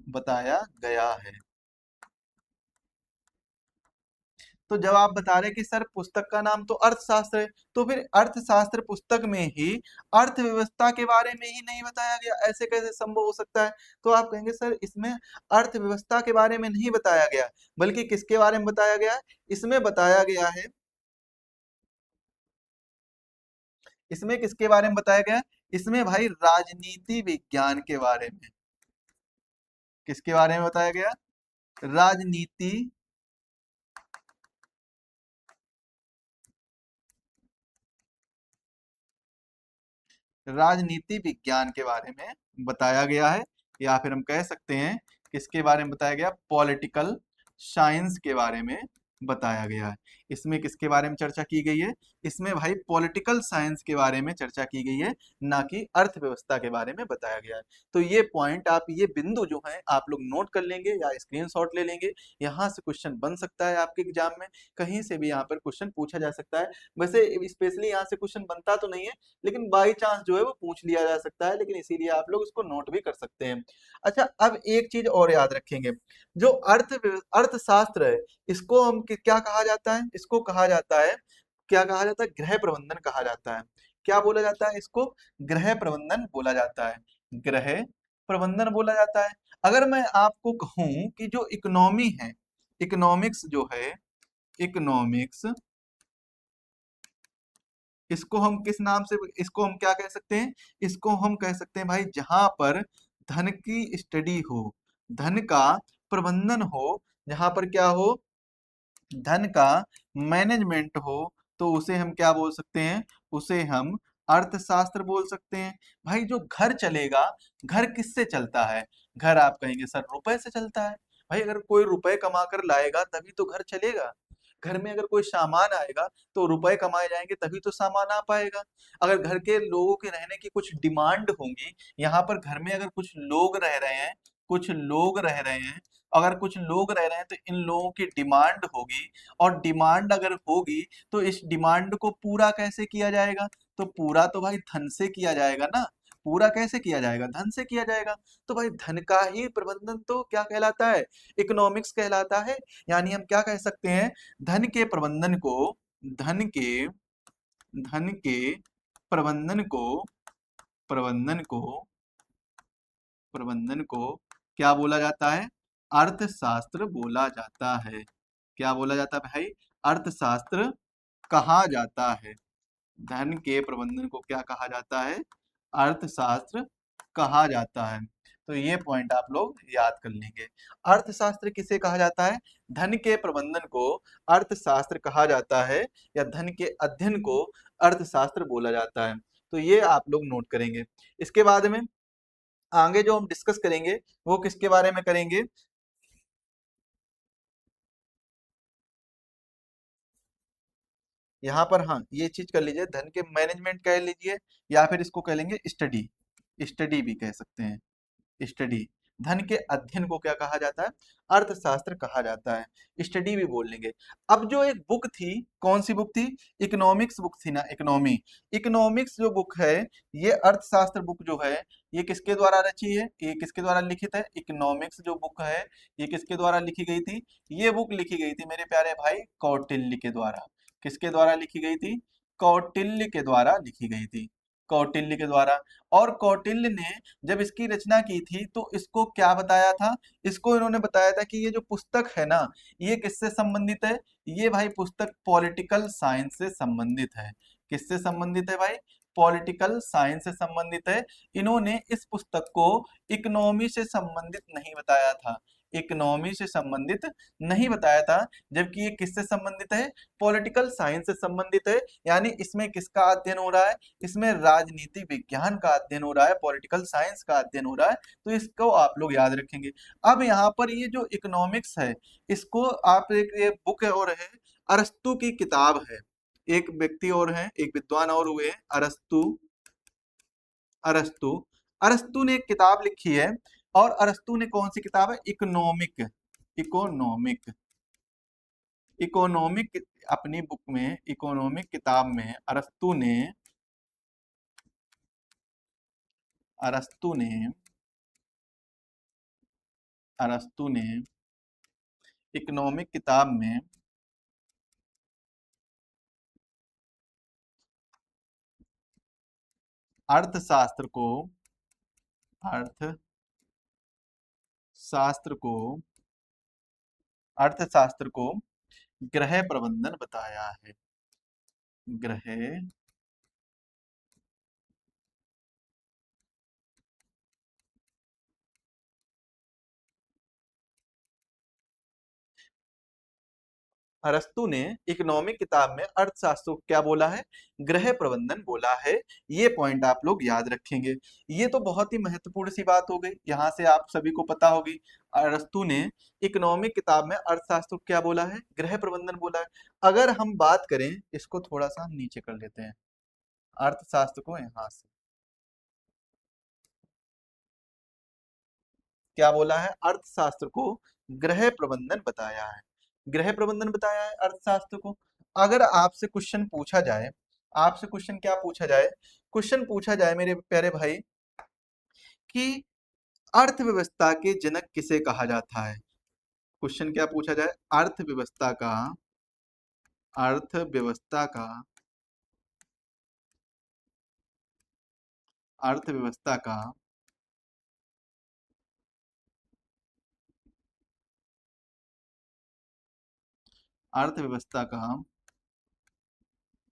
A: बताया गया है। तो जब आप बता रहे हैं कि सर पुस्तक का नाम तो अर्थशास्त्र है, तो फिर अर्थशास्त्र पुस्तक में ही अर्थव्यवस्था के बारे में ही नहीं बताया गया, ऐसे कैसे संभव हो सकता है। तो आप कहेंगे सर इसमें अर्थव्यवस्था के बारे में नहीं बताया गया, बल्कि किसके बारे में बताया गया है, इसमें बताया गया है, इसमें किसके बारे में बताया गया है, इसमें भाई राजनीति विज्ञान के बारे में, किसके बारे में बताया गया, राजनीति, राजनीति विज्ञान के बारे में बताया गया है। या फिर हम कह सकते हैं किसके बारे में बताया गया, पॉलिटिकल साइंस के बारे में बताया गया है। इसमें किसके बारे में चर्चा की गई है, इसमें भाई पॉलिटिकल साइंस के बारे में चर्चा की गई है, ना कि अर्थव्यवस्था के बारे में बताया गया है। तो ये पॉइंट आप, ये बिंदु जो है आप लोग नोट कर लेंगे या स्क्रीनशॉट ले लेंगे, यहाँ से क्वेश्चन बन सकता है आपके एग्जाम में, कहीं से भी यहाँ पर क्वेश्चन पूछा जा सकता है। वैसे स्पेशली यहाँ से क्वेश्चन बनता तो नहीं है, लेकिन बाई चांस जो है वो पूछ लिया जा सकता है, लेकिन इसीलिए आप लोग इसको नोट भी कर सकते हैं। अच्छा अब एक चीज और याद रखेंगे, जो अर्थशास्त्र है इसको हम क्या कहा जाता है, इसको कहा जाता है, क्या कहा जाता है, गृह प्रबंधन कहा जाता है। क्या बोला जाता है इसको, गृह प्रबंधन बोला जाता है, गृह प्रबंधन बोला जाता है। अगर मैं आपको कहूं कि जो इकोनॉमी है, इकोनॉमिक्स जो है, इकोनॉमिक्स, इसको हम किस नाम से, इसको हम क्या कह सकते हैं, इसको हम कह सकते हैं भाई जहां पर धन की स्टडी हो, धन का प्रबंधन हो, जहां पर क्या हो, धन का मैनेजमेंट हो, तो उसे हम क्या बोल सकते हैं, उसे हम अर्थशास्त्र बोल सकते हैं। भाई जो घर चलेगा, घर किससे चलता है, घर आप कहेंगे सर रुपए से चलता है। भाई अगर कोई रुपए कमा कर लाएगा तभी तो घर चलेगा। घर में अगर कोई सामान आएगा तो रुपए कमाए जाएंगे तभी तो सामान आ पाएगा। अगर घर के लोगों के रहने की कुछ डिमांड होंगी, यहाँ पर घर में अगर कुछ लोग रह रहे हैं, कुछ लोग रह रहे हैं, अगर कुछ लोग रह रहे हैं तो इन लोगों की डिमांड होगी, और डिमांड अगर होगी तो इस डिमांड को पूरा कैसे किया जाएगा, तो पूरा तो भाई धन से किया जाएगा ना। पूरा कैसे किया जाएगा, धन से किया जाएगा। तो भाई धन का ही प्रबंधन तो क्या कहलाता है, इकोनॉमिक्स कहलाता है। यानी हम क्या कह सकते हैं, धन के प्रबंधन को, धन के धन के प्रबंधन को प्रबंधन को प्रबंधन को क्या बोला जाता है, अर्थशास्त्र बोला जाता है। क्या बोला जाता है भाई, अर्थशास्त्र कहा जाता है। धन के प्रबंधन को क्या कहा जाता है, अर्थशास्त्र कहा जाता है। तो ये पॉइंट आप लोग याद कर लेंगे। अर्थशास्त्र किसे कहा जाता है, धन के प्रबंधन को अर्थशास्त्र कहा जाता है, या धन के अध्ययन को अर्थशास्त्र बोला जाता है। तो ये आप लोग नोट करेंगे। इसके बाद में आगे जो हम डिस्कस करेंगे वो किसके बारे में करेंगे, यहाँ पर हाँ ये चीज कर लीजिए, धन के मैनेजमेंट कह लीजिए, या फिर इसको कह लेंगे स्टडी, स्टडी भी कह सकते हैं, स्टडी। धन के अध्ययन को क्या कहा जाता है, अर्थशास्त्र कहा जाता है, स्टडी भी बोल लेंगे। अब जो एक बुक थी, कौन सी बुक थी, इकोनॉमिक्स बुक थी ना, इकोनॉमी, इकोनॉमिक्स जो बुक है, ये अर्थशास्त्र बुक जो है, ये किसके द्वारा रची है, ये किसके द्वारा लिखित है, इकोनॉमिक्स जो बुक है ये किसके द्वारा लिखी गई थी, ये बुक लिखी गई थी मेरे प्यारे भाई कौटिल्य के द्वारा। किसके द्वारा लिखी गई थी, कौटिल्य के द्वारा लिखी गई थी, कौटिल्य के द्वारा। और कौटिल्य ने जब इसकी रचना की थी तो इसको क्या बताया था, इसको इन्होंने बताया था कि ये जो पुस्तक है ना, ये किससे संबंधित है, ये भाई पुस्तक पॉलिटिकल साइंस से संबंधित है। किससे संबंधित है भाई, पॉलिटिकल साइंस से संबंधित है। इन्होंने इस पुस्तक को इकोनॉमी से संबंधित नहीं बताया था, इकोनॉमी से संबंधित नहीं बताया था, जबकि ये किससे संबंधित है, पॉलिटिकल साइंस से संबंधित है। यानी इसमें किसका अध्ययन हो रहा है, इसमें राजनीति विज्ञान का अध्ययन हो रहा है, पॉलिटिकल साइंस का अध्ययन हो रहा है। तो इसको आप लोग याद रखेंगे। अब यहाँ पर ये जो इकोनॉमिक्स है, इसको आप एक ये बुक है और है, अरस्तु की किताब है। एक व्यक्ति और है, एक विद्वान और हुए हैं, अरस्तु, अरस्तु, अरस्तु ने एक किताब लिखी है। और अरस्तु ने कौन सी किताब है, इकोनॉमिक, इकोनॉमिक, इकोनॉमिक, अपनी बुक में इकोनॉमिक किताब में अरस्तु ने अरस्तु ने इकोनॉमिक किताब में अर्थशास्त्र को अर्थशास्त्र को अर्थशास्त्र को गृह प्रबंधन बताया है, गृह अरस्तु ने इकोनॉमिक किताब में अर्थशास्त्र को क्या बोला है, गृह प्रबंधन बोला है। ये पॉइंट आप लोग याद रखेंगे। ये तो बहुत ही महत्वपूर्ण सी बात हो गई, यहाँ से आप सभी को पता होगी अरस्तु ने इकोनॉमिक किताब में अर्थशास्त्र को क्या बोला है, गृह प्रबंधन बोला है। अगर हम बात करें, इसको थोड़ा सा हम नीचे कर लेते हैं, अर्थशास्त्र को यहाँ से क्या बोला है, अर्थशास्त्र को गृह प्रबंधन बताया है, गृह प्रबंधन बताया है अर्थशास्त्र को। अगर आपसे क्वेश्चन पूछा जाए, आपसे क्वेश्चन क्या पूछा जाए, क्वेश्चन पूछा जाए मेरे प्यारे भाई कि अर्थव्यवस्था के जनक किसे कहा जाता है, क्वेश्चन क्या पूछा जाए, अर्थव्यवस्था का अर्थव्यवस्था का अर्थव्यवस्था का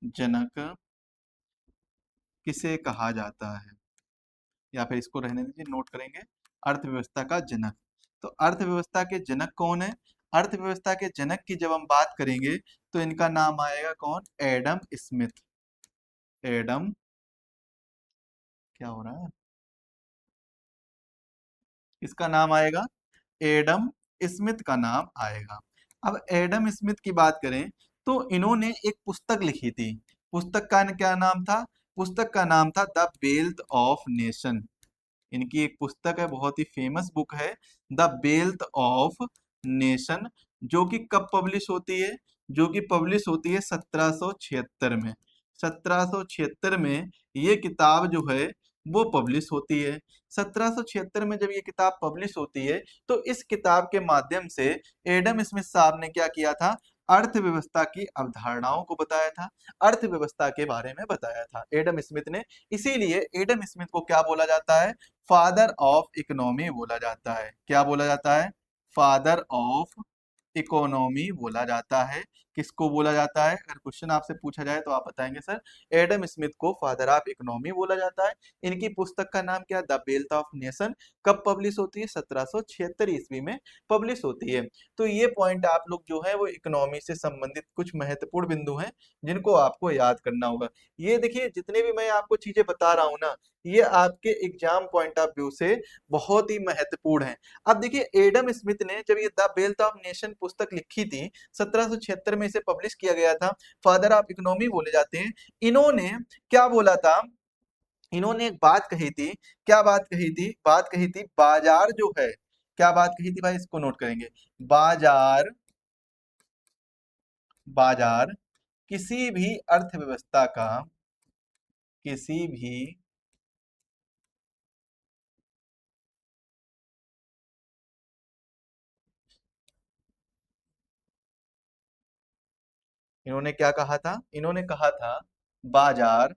A: जनक किसे कहा जाता है, या फिर इसको रहने दीजिए, नोट करेंगे, अर्थव्यवस्था का जनक। तो अर्थव्यवस्था के जनक कौन है? अर्थव्यवस्था के जनक की जब हम बात करेंगे तो इनका नाम आएगा कौन? Adam Smith. एडम, क्या हो रहा है, इसका नाम आएगा एडम स्मिथ का नाम आएगा। अब एडम स्मिथ की बात करें तो इन्होंने एक पुस्तक लिखी थी। पुस्तक का क्या नाम था? पुस्तक का नाम था द वेल्थ ऑफ नेशन। इनकी एक पुस्तक है, बहुत ही फेमस बुक है, द वेल्थ ऑफ नेशन, जो कि कब पब्लिश होती है? जो कि पब्लिश होती है 1776 में। 1776 में ये किताब जो है वो पब्लिश होती है। 1776 में जब ये किताब पब्लिश होती है तो इस किताब के माध्यम से एडम स्मिथ साहब ने क्या किया था? अर्थव्यवस्था की अवधारणाओं को बताया था, अर्थव्यवस्था के बारे में बताया था एडम स्मिथ ने। इसीलिए एडम स्मिथ को क्या बोला जाता है? फादर ऑफ इकोनॉमी बोला जाता है। क्या बोला जाता है? फादर ऑफ इकोनॉमी बोला जाता है। किसको बोला जाता है? अगर क्वेश्चन आपसे पूछा जाए तो आप बताएंगे सर एडम स्मिथ को फादर ऑफ इकोनॉमी बोला जाता है। इनकी पुस्तक का नाम क्या? The wealth of nation. कब पब्लिश होती है? 1776 ईस्वी में पब्लिश होती है। तो ये पॉइंट आप लोग जो है वो इकोनॉमी से संबंधित कुछ महत्वपूर्ण बिंदु हैं जिनको आपको याद करना होगा। ये देखिए जितने भी मैं आपको चीजें बता रहा हूं ना, ये आपके एग्जाम पॉइंट ऑफ व्यू से बहुत ही महत्वपूर्ण है। अब देखिए एडम स्मिथ ने जब ये द वेल्थ ऑफ नेशन पुस्तक लिखी थी, 1776 में इसे पब्लिश किया गया था, फादर ऑफ इकोनॉमी बोले जाते हैं। इन्होंने क्या बोला था? इन्होंने एक बात कही थी। क्या बात कही थी? बात कही थी बाजार जो है, क्या बात कही थी भाई? इसको नोट करेंगे। बाजार, बाजार किसी भी अर्थव्यवस्था का, किसी भी, इन्होंने क्या कहा था? इन्होंने कहा था बाजार,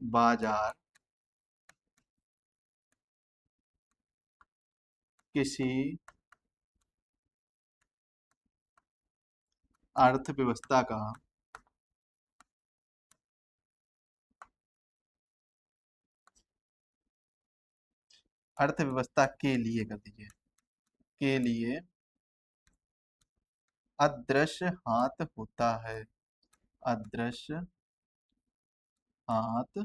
A: बाजार किसी अर्थव्यवस्था का, अर्थव्यवस्था के लिए कर दीजिए, के लिए अदृश्य हाथ होता है। अदृश्य हाथ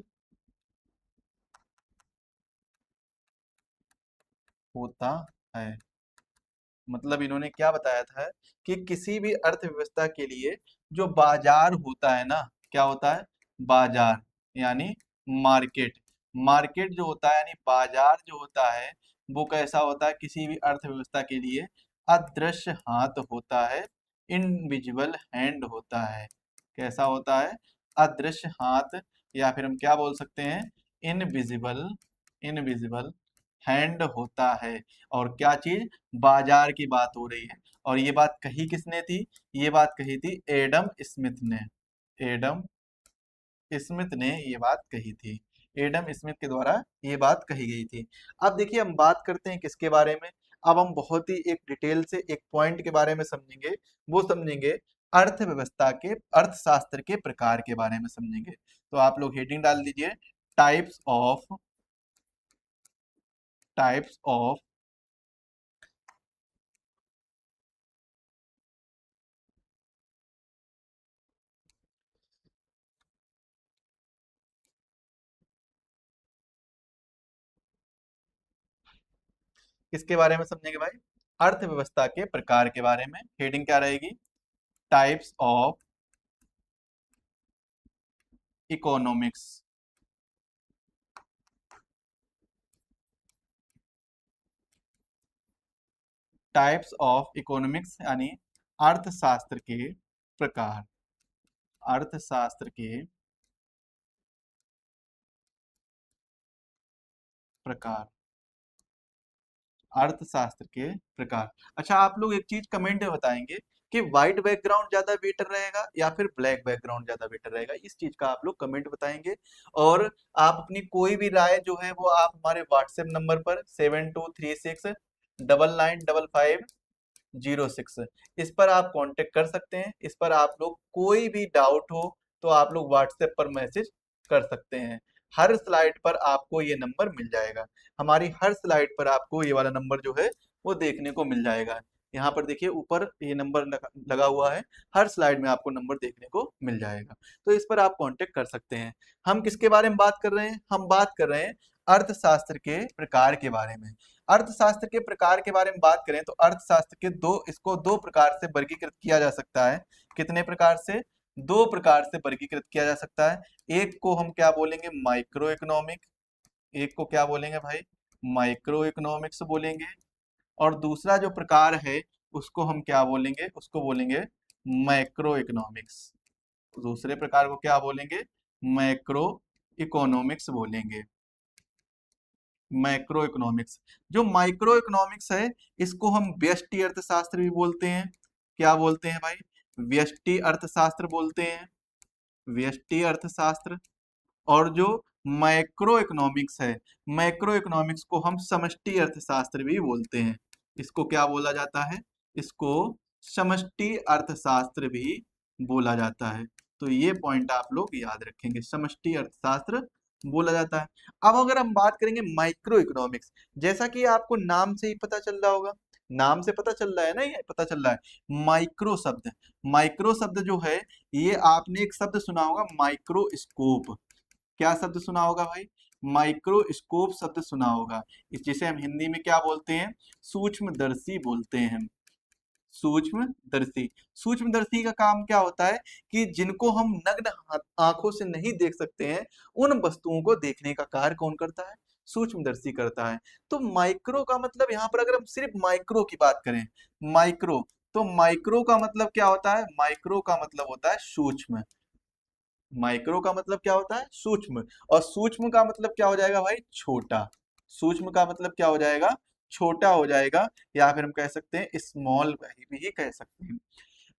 A: होता है। मतलब इन्होंने क्या बताया था कि किसी भी अर्थव्यवस्था के लिए जो बाजार होता है ना, क्या होता है? बाजार यानी मार्केट। मार्केट जो होता है यानी बाजार जो होता है वो कैसा होता है? किसी भी अर्थव्यवस्था के लिए अदृश्य हाथ होता है, इनविजिबल हैंड होता है। कैसा होता है? अदृश्य हाथ, या फिर हम क्या बोल सकते हैं? इनविजिबल, इनविजिबल हैंड होता है। और क्या चीज? बाजार की बात हो रही है। और ये बात कही किसने थी? ये बात कही थी एडम स्मिथ ने। एडम स्मिथ ने ये बात कही थी। एडम स्मिथ के द्वारा ये बात कही गई थी। अब देखिए हम बात करते हैं किसके बारे में। अब हम बहुत ही एक डिटेल से एक पॉइंट के बारे में समझेंगे। वो समझेंगे अर्थव्यवस्था के, अर्थशास्त्र के प्रकार के बारे में समझेंगे। तो आप लोग हेडिंग डाल दीजिए, टाइप्स ऑफ, टाइप्स ऑफ, किसके बारे में समझेंगे भाई? अर्थव्यवस्था के प्रकार के बारे में। हेडिंग क्या रहेगी? Types of economics. Types of economics यानी अर्थशास्त्र के प्रकार। अर्थशास्त्र के प्रकार, अर्थशास्त्र के प्रकार। अच्छा आप लोग एक चीज कमेंट में बताएंगे कि व्हाइट बैकग्राउंड ज्यादा बेटर रहेगा या फिर ब्लैक बैकग्राउंड ज्यादा बेटर रहेगा? इस चीज का आप लोग कमेंट बताएंगे। और आप अपनी कोई भी राय जो है वो आप हमारे व्हाट्सएप नंबर पर 7236995506 इस पर आप कांटेक्ट कर सकते हैं। इस पर आप लोग कोई भी डाउट हो, तो आप लोग व्हाट्सएप पर मैसेज कर सकते हैं। हर स्लाइड पर आपको ये नंबर मिल जाएगा। हमारी हर स्लाइड पर आपको ये वाला नंबर जो है वो देखने को मिल जाएगा। यहाँ पर देखिए ऊपर ये नंबर लगा हुआ है, हर स्लाइड में आपको नंबर देखने को मिल जाएगा, तो इस पर आप कांटेक्ट कर सकते हैं। हम किसके बारे में बात कर रहे हैं? हम बात कर रहे हैं अर्थशास्त्र के प्रकार के बारे में। अर्थशास्त्र के प्रकार के बारे में बात करें तो अर्थशास्त्र के इसको दो प्रकार से वर्गीकृत किया जा सकता है। कितने प्रकार से? दो प्रकार से वर्गीकृत किया जा सकता है। एक को हम क्या बोलेंगे? Micro economic. एक को क्या बोलेंगे भाई? माइक्रो इकोनॉमिक्स बोलेंगे। और दूसरा जो प्रकार है उसको हम क्या बोलेंगे? उसको बोलेंगे मैक्रो इकोनॉमिक्स। दूसरे प्रकार को क्या बोलेंगे? मैक्रो इकोनॉमिक्स बोलेंगे। Macro economics. जो माइक्रो इकोनॉमिक्स है इसको हम व्यष्टि अर्थशास्त्र भी बोलते हैं। क्या बोलते हैं भाई? व्यष्टि अर्थशास्त्र बोलते हैं, व्यष्टि अर्थशास्त्र। और जो मैक्रो इकोनॉमिक्स है, मैक्रो इकोनॉमिक्स को हम समष्टि अर्थशास्त्र भी बोलते हैं। इसको क्या बोला जाता है? इसको समष्टि अर्थशास्त्र भी बोला जाता है। तो ये पॉइंट आप लोग याद रखेंगे, समष्टि अर्थशास्त्र बोला जाता है। अब अगर हम बात करेंगे माइक्रो इकोनॉमिक्स, जैसा कि आपको नाम से ही पता चल रहा होगा, नाम से पता चल रहा है ना, ये पता चल रहा है माइक्रो शब्द। माइक्रो शब्द जो है ये आपने एक शब्द सुना होगा माइक्रोस्कोप। क्या शब्द सुना होगा भाई? माइक्रोस्कोप शब्द सुना होगा। जिसे हम हिंदी में क्या बोलते हैं? सूक्ष्मदर्शी बोलते हैं। सूक्ष्मदर्शी। सूक्ष्मदर्शी का काम क्या होता है कि जिनको हम नग्न आंखों से नहीं देख सकते हैं उन वस्तुओं को देखने का कार्य कौन करता है? सूक्ष्मदर्शी करता है। तो माइक्रो का मतलब यहाँ पर अगर हम सिर्फ माइक्रो की बात करें, माइक्रो, तो माइक्रो का मतलब क्या होता है? माइक्रो का मतलब होता है सूक्ष्म। माइक्रो का मतलब क्या होता है? सूक्ष्म। और सूक्ष्म का मतलब क्या हो जाएगा भाई? छोटा। सूक्ष्म का मतलब क्या हो जाएगा? छोटा हो जाएगा, या फिर हम कह सकते हैं स्मॉल भी कह सकते हैं।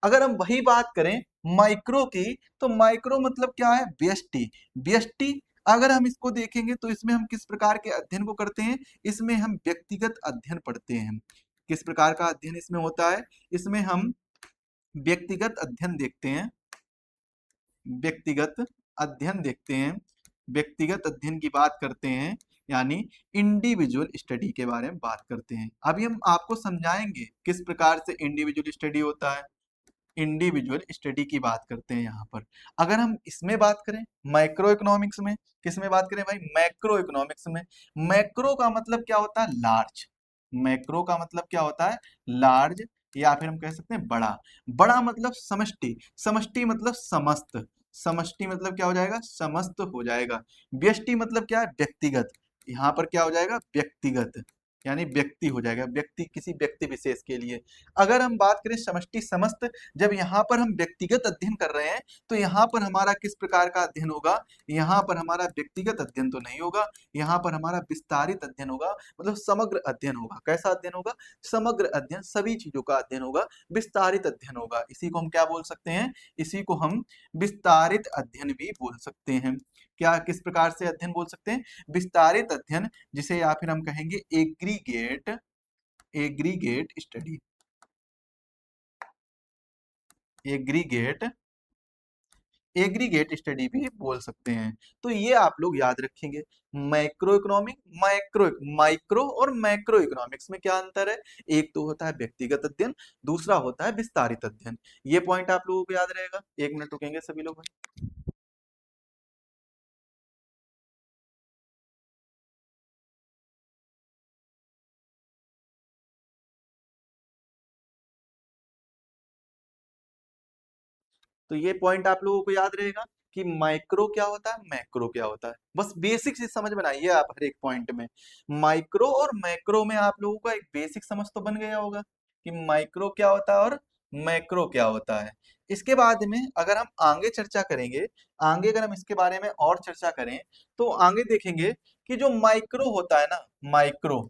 A: अगर हम वही बात करें माइक्रो की, तो माइक्रो मतलब क्या है? व्यष्टि। व्यष्टि अगर हम इसको देखेंगे तो इसमें हम किस प्रकार के अध्ययन को करते हैं? इसमें हम व्यक्तिगत अध्ययन पढ़ते हैं। किस प्रकार का अध्ययन इसमें होता है? इसमें हम व्यक्तिगत अध्ययन देखते हैं, व्यक्तिगत अध्ययन देखते हैं, व्यक्तिगत अध्ययन की बात करते हैं, यानी इंडिविजुअल स्टडी के बारे में बात करते हैं। अभी हम आपको समझाएंगे किस प्रकार से इंडिविजुअल स्टडी होता है। इंडिविजुअल स्टडी की बात करते हैं यहाँ पर। अगर हम इसमें बात करें माइक्रो इकोनॉमिक्स में, किस में बात करें भाई? मैक्रो इकोनॉमिक्स में। मैक्रो का मतलब क्या होता है? लार्ज। मैक्रो का मतलब क्या होता है? लार्ज, या फिर हम कह सकते हैं बड़ा। बड़ा मतलब समष्टि। समष्टि मतलब समस्त। समष्टि मतलब क्या हो जाएगा? समस्त हो जाएगा। व्यष्टि मतलब क्या है? व्यक्तिगत। यहाँ पर क्या हो जाएगा? व्यक्तिगत, यानी व्यक्ति हो जाएगा, व्यक्ति किसी व्यक्ति विशेष के लिए। अगर हम बात करें समष्टि समस्त, जब यहाँ पर हम व्यक्तिगत अध्ययन कर रहे हैं तो यहाँ पर हमारा किस प्रकार का अध्ययन होगा? यहाँ पर हमारा व्यक्तिगत अध्ययन तो नहीं होगा, यहाँ पर हमारा विस्तारित अध्ययन होगा, मतलब समग्र अध्ययन होगा। कैसा अध्ययन होगा? समग्र अध्ययन, सभी चीजों का अध्ययन होगा, विस्तारित अध्ययन होगा। इसी को हम क्या बोल सकते हैं? इसी को हम विस्तारित अध्ययन भी बोल सकते हैं। क्या, किस प्रकार से अध्ययन बोल सकते हैं? विस्तारित अध्ययन, जिसे या फिर हम कहेंगे aggregate, aggregate study. Aggregate, aggregate study भी बोल सकते हैं। तो ये आप लोग याद रखेंगे। माइक्रो इकोनॉमिक, माइक्रो, माइक्रो और मैक्रो इकोनॉमिक्स में क्या अंतर है? एक तो होता है व्यक्तिगत अध्ययन, दूसरा होता है विस्तारित अध्ययन। ये पॉइंट आप लोगों को याद रहेगा। एक मिनट रुकेंगे सभी लोग। तो ये पॉइंट आप लोगों को याद रहेगा कि माइक्रो क्या होता है, मैक्रो क्या होता है। बस बेसिक चीज समझ में आइए आप हर एक पॉइंट में। माइक्रो और मैक्रो में आप लोगों का एक बेसिक समझ तो बन गया होगा कि माइक्रो क्या होता है और मैक्रो क्या होता है। इसके बाद में अगर हम आगे चर्चा करेंगे, आगे अगर हम इसके बारे में और चर्चा करें तो आगे देखेंगे कि जो माइक्रो होता है ना, माइक्रो,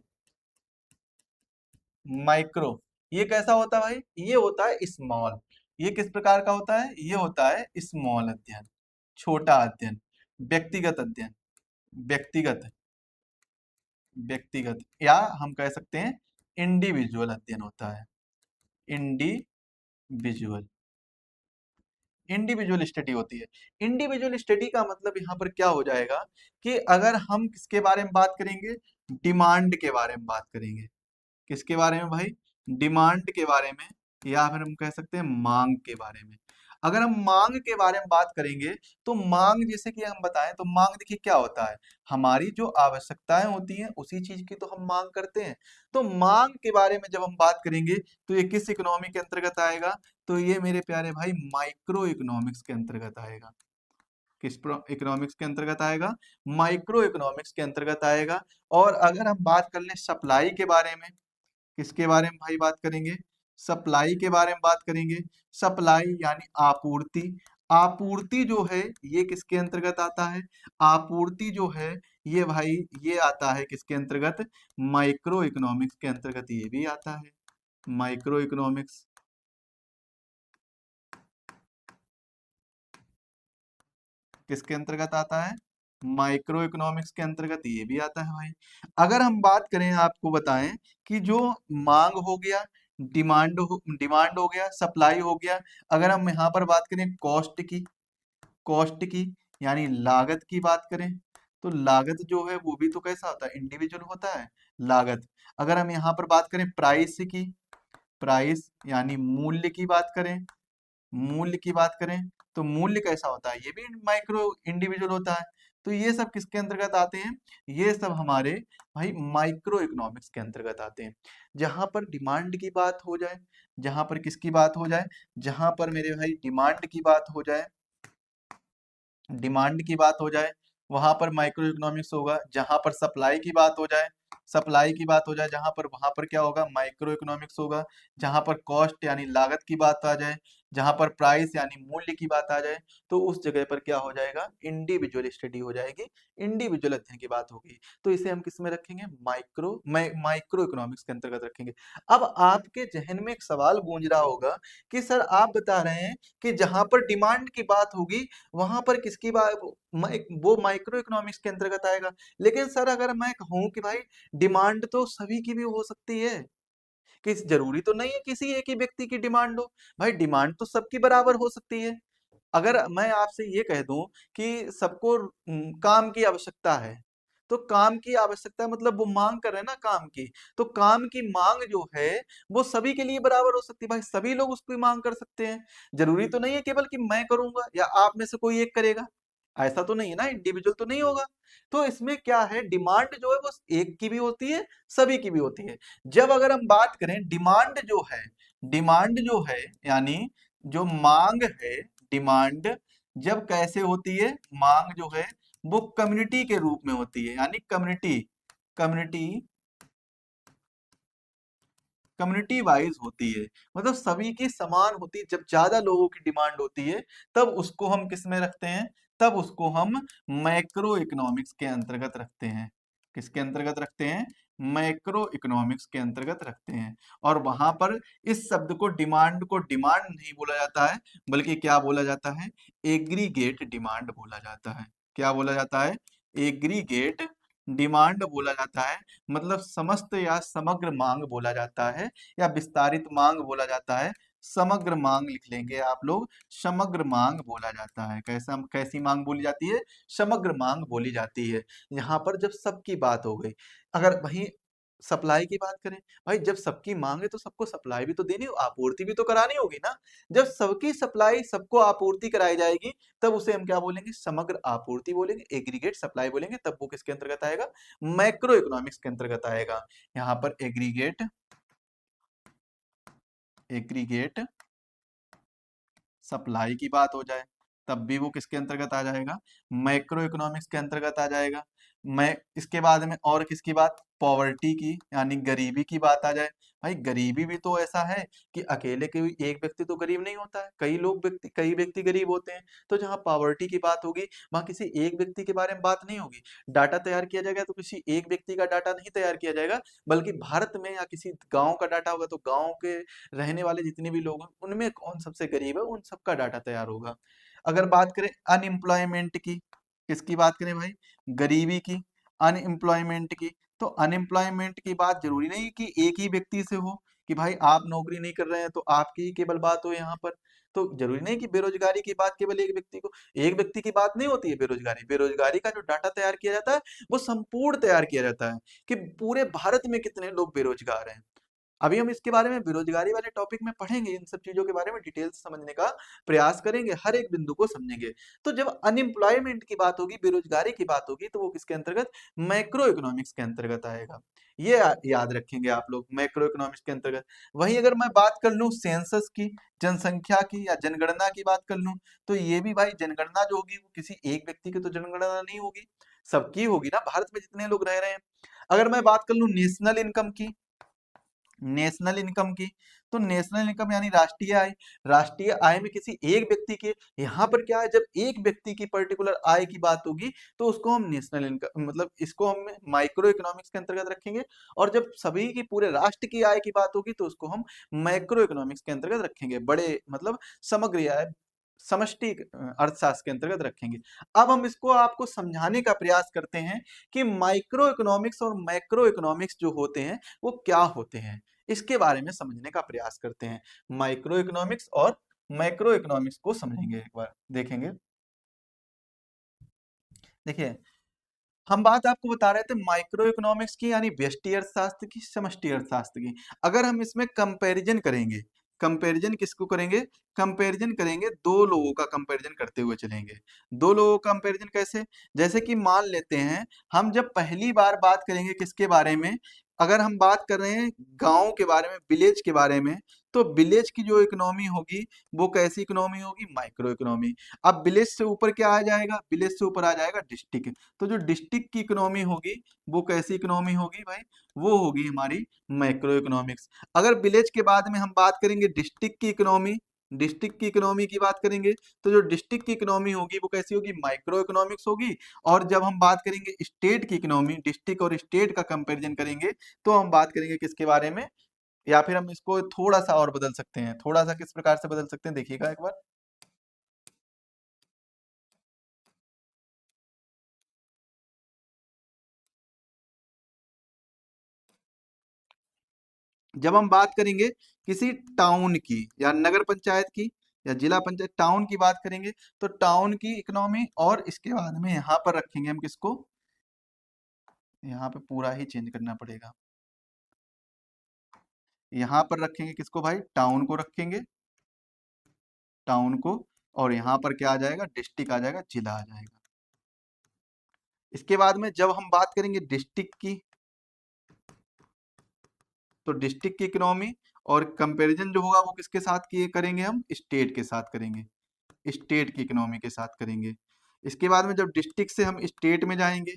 A: माइक्रो, ये कैसा होता है भाई? ये होता है स्मॉल। ये किस प्रकार का होता है? ये होता है स्मॉल अध्ययन, छोटा अध्ययन, व्यक्तिगत अध्ययन, व्यक्तिगत, व्यक्तिगत, या हम कह सकते हैं इंडिविजुअल अध्ययन होता है। इंडिविजुअल, इंडिविजुअल स्टडी होती है। इंडिविजुअल स्टडी का मतलब यहाँ पर क्या हो जाएगा कि अगर हम किसके बारे में बात करेंगे, डिमांड के बारे में बात करेंगे। किसके बारे में भाई, डिमांड के बारे में, या फिर हम कह सकते हैं मांग के बारे में। अगर हम मांग के बारे में बात करेंगे तो मांग, जैसे कि हम बताएं तो मांग देखिए क्या होता है, हमारी जो आवश्यकताएं होती हैं उसी चीज की तो हम मांग करते हैं। तो मांग के बारे में जब हम बात करेंगे तो ये किस इकोनॉमी के अंतर्गत आएगा, तो ये मेरे प्यारे भाई माइक्रो इकोनॉमिक्स के अंतर्गत आएगा। किस इकोनॉमिक्स के अंतर्गत आएगा, माइक्रो इकोनॉमिक्स के अंतर्गत आएगा। और अगर हम बात कर लें सप्लाई के बारे में, किसके बारे में भाई बात करेंगे, सप्लाई के बारे में बात करेंगे। सप्लाई यानी आपूर्ति। आपूर्ति जो है ये किसके अंतर्गत आता है, आपूर्ति जो है ये भाई ये आता है किसके अंतर्गत, माइक्रो इकोनॉमिक्स के अंतर्गत ये भी आता है। माइक्रो इकोनॉमिक्स किसके अंतर्गत आता है, माइक्रो इकोनॉमिक्स के अंतर्गत ये भी आता है भाई। अगर हम बात करें, आपको बताएं कि जो मांग हो गया, डिमांड हो गया, सप्लाई हो गया। अगर हम यहाँ पर बात करें कॉस्ट की यानी लागत की बात करें, तो लागत जो है वो भी तो कैसा होता है, इंडिविजुअल होता है लागत। अगर हम यहाँ पर बात करें प्राइस की, प्राइस यानी मूल्य की बात करें, मूल्य की बात करें तो मूल्य कैसा होता है, ये भी माइक्रो इंडिविजुअल होता है। तो ये सब किसके अंतर्गत आते हैं, ये सब हमारे भाई माइक्रो इकोनॉमिक्स के अंतर्गत आते हैं। जहां पर डिमांड की बात हो जाए, जहां पर किसकी बात हो जाए, जहां पर मेरे भाई डिमांड की बात हो जाए, डिमांड की बात हो जाए वहां पर माइक्रो इकोनॉमिक्स होगा। जहां पर सप्लाई की बात हो जाए, सप्लाई की बात हो जाए जहां पर, वहां पर क्या होगा, माइक्रो इकोनॉमिक्स होगा। जहां पर कॉस्ट यानी लागत की बात आ जाए, जहां पर प्राइस यानी मूल्य की बात आ जाए, तो उस जगह पर क्या हो जाएगा, इंडिविजुअल स्टडी हो जाएगी, इंडिविजुअल अध्ययन की बात होगी। तो इसे हम किस में रखेंगे, माइक्रो इकोनॉमिक्स के अंतर्गत रखेंगे। अब आपके जहन में एक सवाल गूंज रहा होगा कि सर आप बता रहे हैं कि जहां पर डिमांड की बात होगी वहां पर किसकी बात, वो माइक्रो इकोनॉमिक्स के अंतर्गत आएगा। लेकिन सर अगर मैं कहूं कि भाई डिमांड तो सभी की भी हो सकती है, कि जरूरी तो नहीं है किसी एक ही व्यक्ति की डिमांड हो, भाई डिमांड तो सबकी बराबर हो सकती है। अगर मैं आपसे ये कह दूं कि सबको काम की आवश्यकता है, तो काम की आवश्यकता मतलब वो मांग कर रहे हैं ना काम की, तो काम की मांग जो है वो सभी के लिए बराबर हो सकती है, भाई सभी लोग उसकी मांग कर सकते हैं। जरूरी तो नहीं है केवल कि मैं करूंगा या आप में से कोई एक करेगा, ऐसा तो नहीं है ना, इंडिविजुअल तो नहीं होगा। तो इसमें क्या है, डिमांड जो है वो एक की भी होती है, सभी की भी होती है। जब अगर हम बात करें डिमांड जो है, डिमांड जो है यानी जो मांग है, डिमांड जब कैसे होती है, मांग जो है वो कम्युनिटी के रूप में होती है, यानी कम्युनिटी कम्युनिटी कम्युनिटी वाइज होती है, मतलब सभी की समान होती है। जब ज्यादा लोगों की डिमांड होती है तब उसको हम किस में रखते हैं, तब उसको हम मैक्रो इकोनॉमिक्स के अंतर्गत रखते हैं। किसके अंतर्गत रखते हैं, मैक्रो इकोनॉमिक्स के अंतर्गत रखते हैं। और वहां पर इस शब्द को डिमांड नहीं बोला जाता है, बल्कि क्या बोला जाता है, एग्रीगेट डिमांड बोला जाता है। क्या बोला जाता है, एग्रीगेट डिमांड बोला जाता है। मतलब समस्त या समग्र मांग बोला जाता है, या विस्तारित मांग बोला जाता है। समग्र मांग लिख लेंगे आप लोग, समग्र मांग बोला जाता है। कैसा, कैसी मांग बोली जाती है, समग्र मांग बोली जाती है। यहाँ पर जब सबकी बात हो गई, अगर वही सप्लाई की बात करें, भाई जब सबकी मांग है तो सबको सप्लाई भी तो देनी, आपूर्ति भी तो करानी होगी ना। जब सबकी सप्लाई सबको आपूर्ति कराई जाएगी तब उसे हम क्या बोलेंगे, समग्र आपूर्ति बोलेंगे, एग्रीगेट सप्लाई बोलेंगे। तब वो किसके अंतर्गत आएगा, मैक्रो इकोनॉमिक्स के अंतर्गत आएगा। यहाँ पर एग्रीगेट, एग्रीगेट सप्लाई की बात हो जाए तब भी वो किसके अंतर्गत आ जाएगा, मैक्रो इकोनॉमिक्स के अंतर्गत आ जाएगा। मैं इसके बाद में और किसकी बात, पॉवर्टी की यानी गरीबी की बात आ जाए। भाई गरीबी भी तो ऐसा है कि अकेले कोई एक व्यक्ति तो गरीब नहीं होता है, कई व्यक्ति गरीब होते हैं। तो जहाँ पॉवर्टी की बात होगी वहां किसी एक व्यक्ति के बारे में बात नहीं होगी। डाटा तैयार किया जाएगा तो किसी एक व्यक्ति का डाटा नहीं तैयार किया जाएगा, बल्कि भारत में या किसी गांव का डाटा होगा तो गांव के रहने वाले जितने भी लोग हैं उनमें कौन सबसे गरीब है उन सबका डाटा तैयार होगा। अगर बात करें अनएम्प्लॉयमेंट की, किसकी बात करें भाई, गरीबी की, अनएम्प्लॉयमेंट की, तो अनएम्प्लॉयमेंट की बात जरूरी नहीं कि एक ही व्यक्ति से हो, कि भाई आप नौकरी नहीं कर रहे हैं तो आपकी ही केवल बात हो यहाँ पर। तो जरूरी नहीं कि बेरोजगारी की बात केवल एक व्यक्ति की बात नहीं होती है। बेरोजगारी बेरोजगारी का जो डाटा तैयार किया जाता है वो संपूर्ण तैयार किया जाता है कि पूरे भारत में कितने लोग बेरोजगार हैं। अभी हम इसके बारे में बेरोजगारी वाले टॉपिक में पढ़ेंगे, इन सब चीजों के बारे में डिटेल से समझने का प्रयास करेंगे, हर एक बिंदु को समझेंगे। तो जब अनएम्प्लॉयमेंट की बात होगी, बेरोजगारी की बात होगी, तो वो किसके अंतर्गत, मैक्रो इकोनॉमिक्स के अंतर्गत आएगा। ये याद रखेंगे आप लोग, मैक्रो इकोनॉमिक्स के अंतर्गत। वहीं अगर मैं बात कर लूं सेंसस की, जनसंख्या की या जनगणना की बात कर लूं, तो ये भी भाई जनगणना जो होगी वो किसी एक व्यक्ति की तो जनगणना नहीं होगी, सबकी होगी ना, भारत में जितने लोग रह रहे हैं। अगर मैं बात कर लूं नेशनल इनकम की, नेशनल इनकम की, तो नेशनल इनकम यानी राष्ट्रीय आय, राष्ट्रीय आय में किसी एक व्यक्ति के, यहाँ पर क्या है, जब एक व्यक्ति की पर्टिकुलर आय की बात होगी तो उसको हम नेशनल इनकम, मतलब इसको हम माइक्रो इकोनॉमिक्स के अंतर्गत रखेंगे। और जब सभी की, पूरे राष्ट्र की आय की बात होगी तो उसको हम मैक्रो इकोनॉमिक्स के अंतर्गत रखेंगे, बड़े मतलब समग्र आय, समष्टि अर्थशास्त्र के अंतर्गत रखेंगे। अब हम इसको आपको समझाने का प्रयास करते हैं कि माइक्रो इकोनॉमिक्स और मैक्रो इकोनॉमिक्स जो होते हैं वो क्या होते हैं, इसके बारे में समझने का प्रयास करते हैं। माइक्रो इकोनॉमिक्स और मैक्रो इकोनॉमिक्स को समझेंगे, एक बार देखेंगे। देखिए, हम बात आपको बता रहे थे माइक्रो इकोनॉमिक्स की, यानी व्यष्टि अर्थशास्त्र की, समष्टि अर्थशास्त्र की। अगर हम इसमें कंपैरिजन करेंगे, कंपैरिजन किसको करेंगे, कंपैरिजन करेंगे, दो लोगों का कंपैरिजन करते हुए चलेंगे। दो लोगों का कंपैरिजन कैसे, जैसे कि मान लेते हैं हम जब पहली बार बात करेंगे किसके बारे में, अगर हम बात कर रहे हैं गांव के बारे में, विलेज के बारे में, तो विलेज की जो इकोनॉमी होगी वो कैसी इकोनॉमी होगी, माइक्रो इकोनॉमी। अब विलेज से ऊपर क्या आ जाएगा, विलेज से ऊपर आ जाएगा डिस्ट्रिक्ट। तो जो डिस्ट्रिक्ट की इकोनॉमी होगी वो कैसी इकोनॉमी होगी भाई, वो होगी हमारी मैक्रो इकोनॉमिक्स। अगर विलेज के बाद में हम बात करेंगे डिस्ट्रिक्ट की इकोनॉमी, डिस्ट्रिक्ट की इकोनॉमी की बात करेंगे, तो जो डिस्ट्रिक्ट की इकोनॉमी होगी वो कैसी होगी, माइक्रो इकोनॉमिक्स होगी। और जब हम बात करेंगे स्टेट की इकोनॉमी, डिस्ट्रिक्ट और स्टेट का कंपैरिजन करेंगे, तो हम बात करेंगे किसके बारे में, या फिर हम इसको थोड़ा सा और बदल सकते हैं, थोड़ा सा किस प्रकार से बदल सकते हैं देखिएगा एक बार। जब हम बात करेंगे किसी टाउन की या नगर पंचायत की या जिला पंचायत, टाउन की बात करेंगे, तो टाउन की इकोनॉमी, और इसके बाद में यहाँ पर रखेंगे हम किसको, यहाँ पे पूरा ही चेंज करना पड़ेगा, यहाँ पर रखेंगे किसको भाई, टाउन को रखेंगे, टाउन को। और यहाँ पर क्या आ जाएगा, डिस्ट्रिक्ट आ जाएगा, जिला आ जाएगा। इसके बाद में जब हम बात करेंगे डिस्ट्रिक्ट की, तो डिस्ट्रिक्ट की इकोनॉमी और कंपैरिजन जो होगा वो किसके साथ किए करेंगे, हम स्टेट के साथ करेंगे, स्टेट की इकोनॉमी के साथ करेंगे। इसके बाद में जब डिस्ट्रिक्ट से हम स्टेट में जाएंगे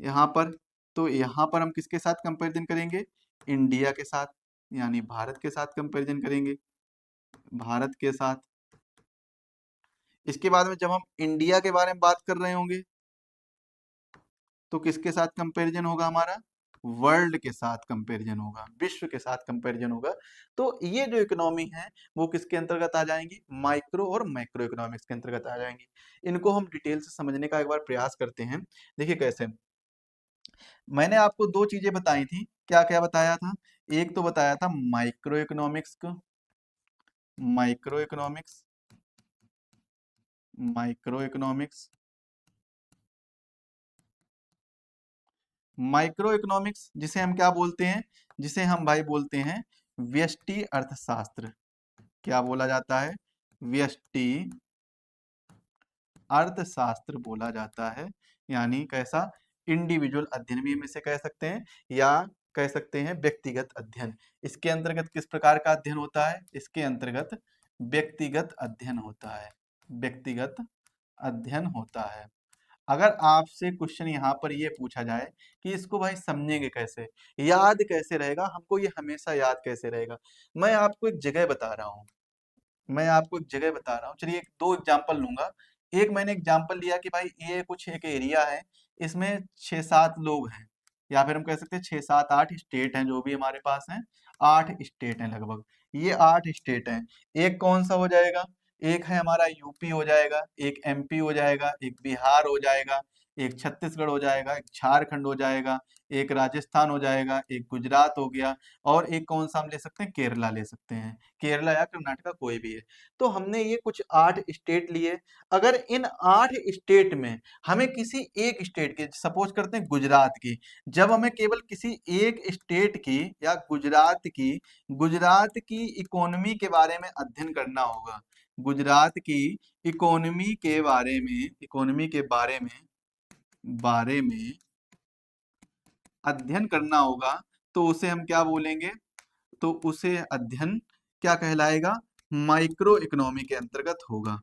A: यहाँ पर, तो यहाँ पर हम किसके साथ कंपैरिजन करेंगे, इंडिया के साथ, यानी भारत के साथ कंपैरिजन करेंगे, भारत के साथ। इसके बाद में जब हम इंडिया के बारे में बात कर रहे होंगे तो किसके साथ कंपैरिजन होगा हमारा, वर्ल्ड के साथ कंपैरिजन होगा, विश्व के साथ कंपैरिजन होगा। तो ये जो इकोनॉमी है वो किसके अंतर्गत आ जाएंगी, माइक्रो और मैक्रो इकोनॉमिक्स के अंतर्गत आ जाएंगी। इनको हम डिटेल से समझने का एक बार प्रयास करते हैं। देखिए कैसे, मैंने आपको दो चीजें बताई थी, क्या क्या बताया था, एक तो बताया था माइक्रो इकोनॉमिक्स को, micro economics, micro economics, micro economics जिसे हम क्या बोलते हैं, जिसे हम भाई बोलते हैं व्यष्टि अर्थशास्त्र। क्या बोला जाता है, व्यष्टि अर्थशास्त्र बोला जाता है। यानी कैसा, इंडिविजुअल अध्ययन भी हम इसे कह सकते हैं, या कह सकते हैं व्यक्तिगत अध्ययन। इसके अंतर्गत किस प्रकार का अध्ययन होता है, इसके अंतर्गत व्यक्तिगत अध्ययन होता है, व्यक्तिगत अध्ययन होता है। अगर आपसे क्वेश्चन यहाँ पर ये पूछा जाए कि इसको भाई समझेंगे कैसे, याद कैसे रहेगा हमको, ये हमेशा याद कैसे रहेगा, मैं आपको एक जगह बता रहा हूँ, मैं आपको एक जगह बता रहा हूँ। चलिए एक दो एग्जांपल लूंगा। एक मैंने एग्जांपल लिया कि भाई ये कुछ एक एरिया है, इसमें 6-7 लोग हैं, या फिर हम कह सकते हैं 6-7-8 स्टेट हैं जो भी हमारे पास हैं, 8 स्टेट हैं लगभग, ये 8 स्टेट हैं। एक कौन सा हो जाएगा, एक है हमारा यूपी हो जाएगा, एक एमपी हो जाएगा, एक बिहार हो जाएगा, एक छत्तीसगढ़ हो जाएगा, एक झारखंड हो जाएगा, एक राजस्थान हो जाएगा, एक गुजरात हो गया, और एक कौन सा हम ले सकते हैं, केरला ले सकते हैं, केरला या कर्नाटका कोई भी है। तो हमने ये कुछ 8 स्टेट लिए। अगर इन 8 स्टेट में हमें किसी एक स्टेट की, सपोज करते हैं गुजरात की, जब हमें केवल किसी एक स्टेट की या गुजरात की इकोनॉमी के बारे में अध्ययन करना होगा, गुजरात की इकोनॉमी के बारे में अध्ययन करना होगा, तो उसे हम क्या बोलेंगे, तो उसे अध्ययन क्या कहलाएगा, माइक्रो इकोनॉमी के अंतर्गत होगा।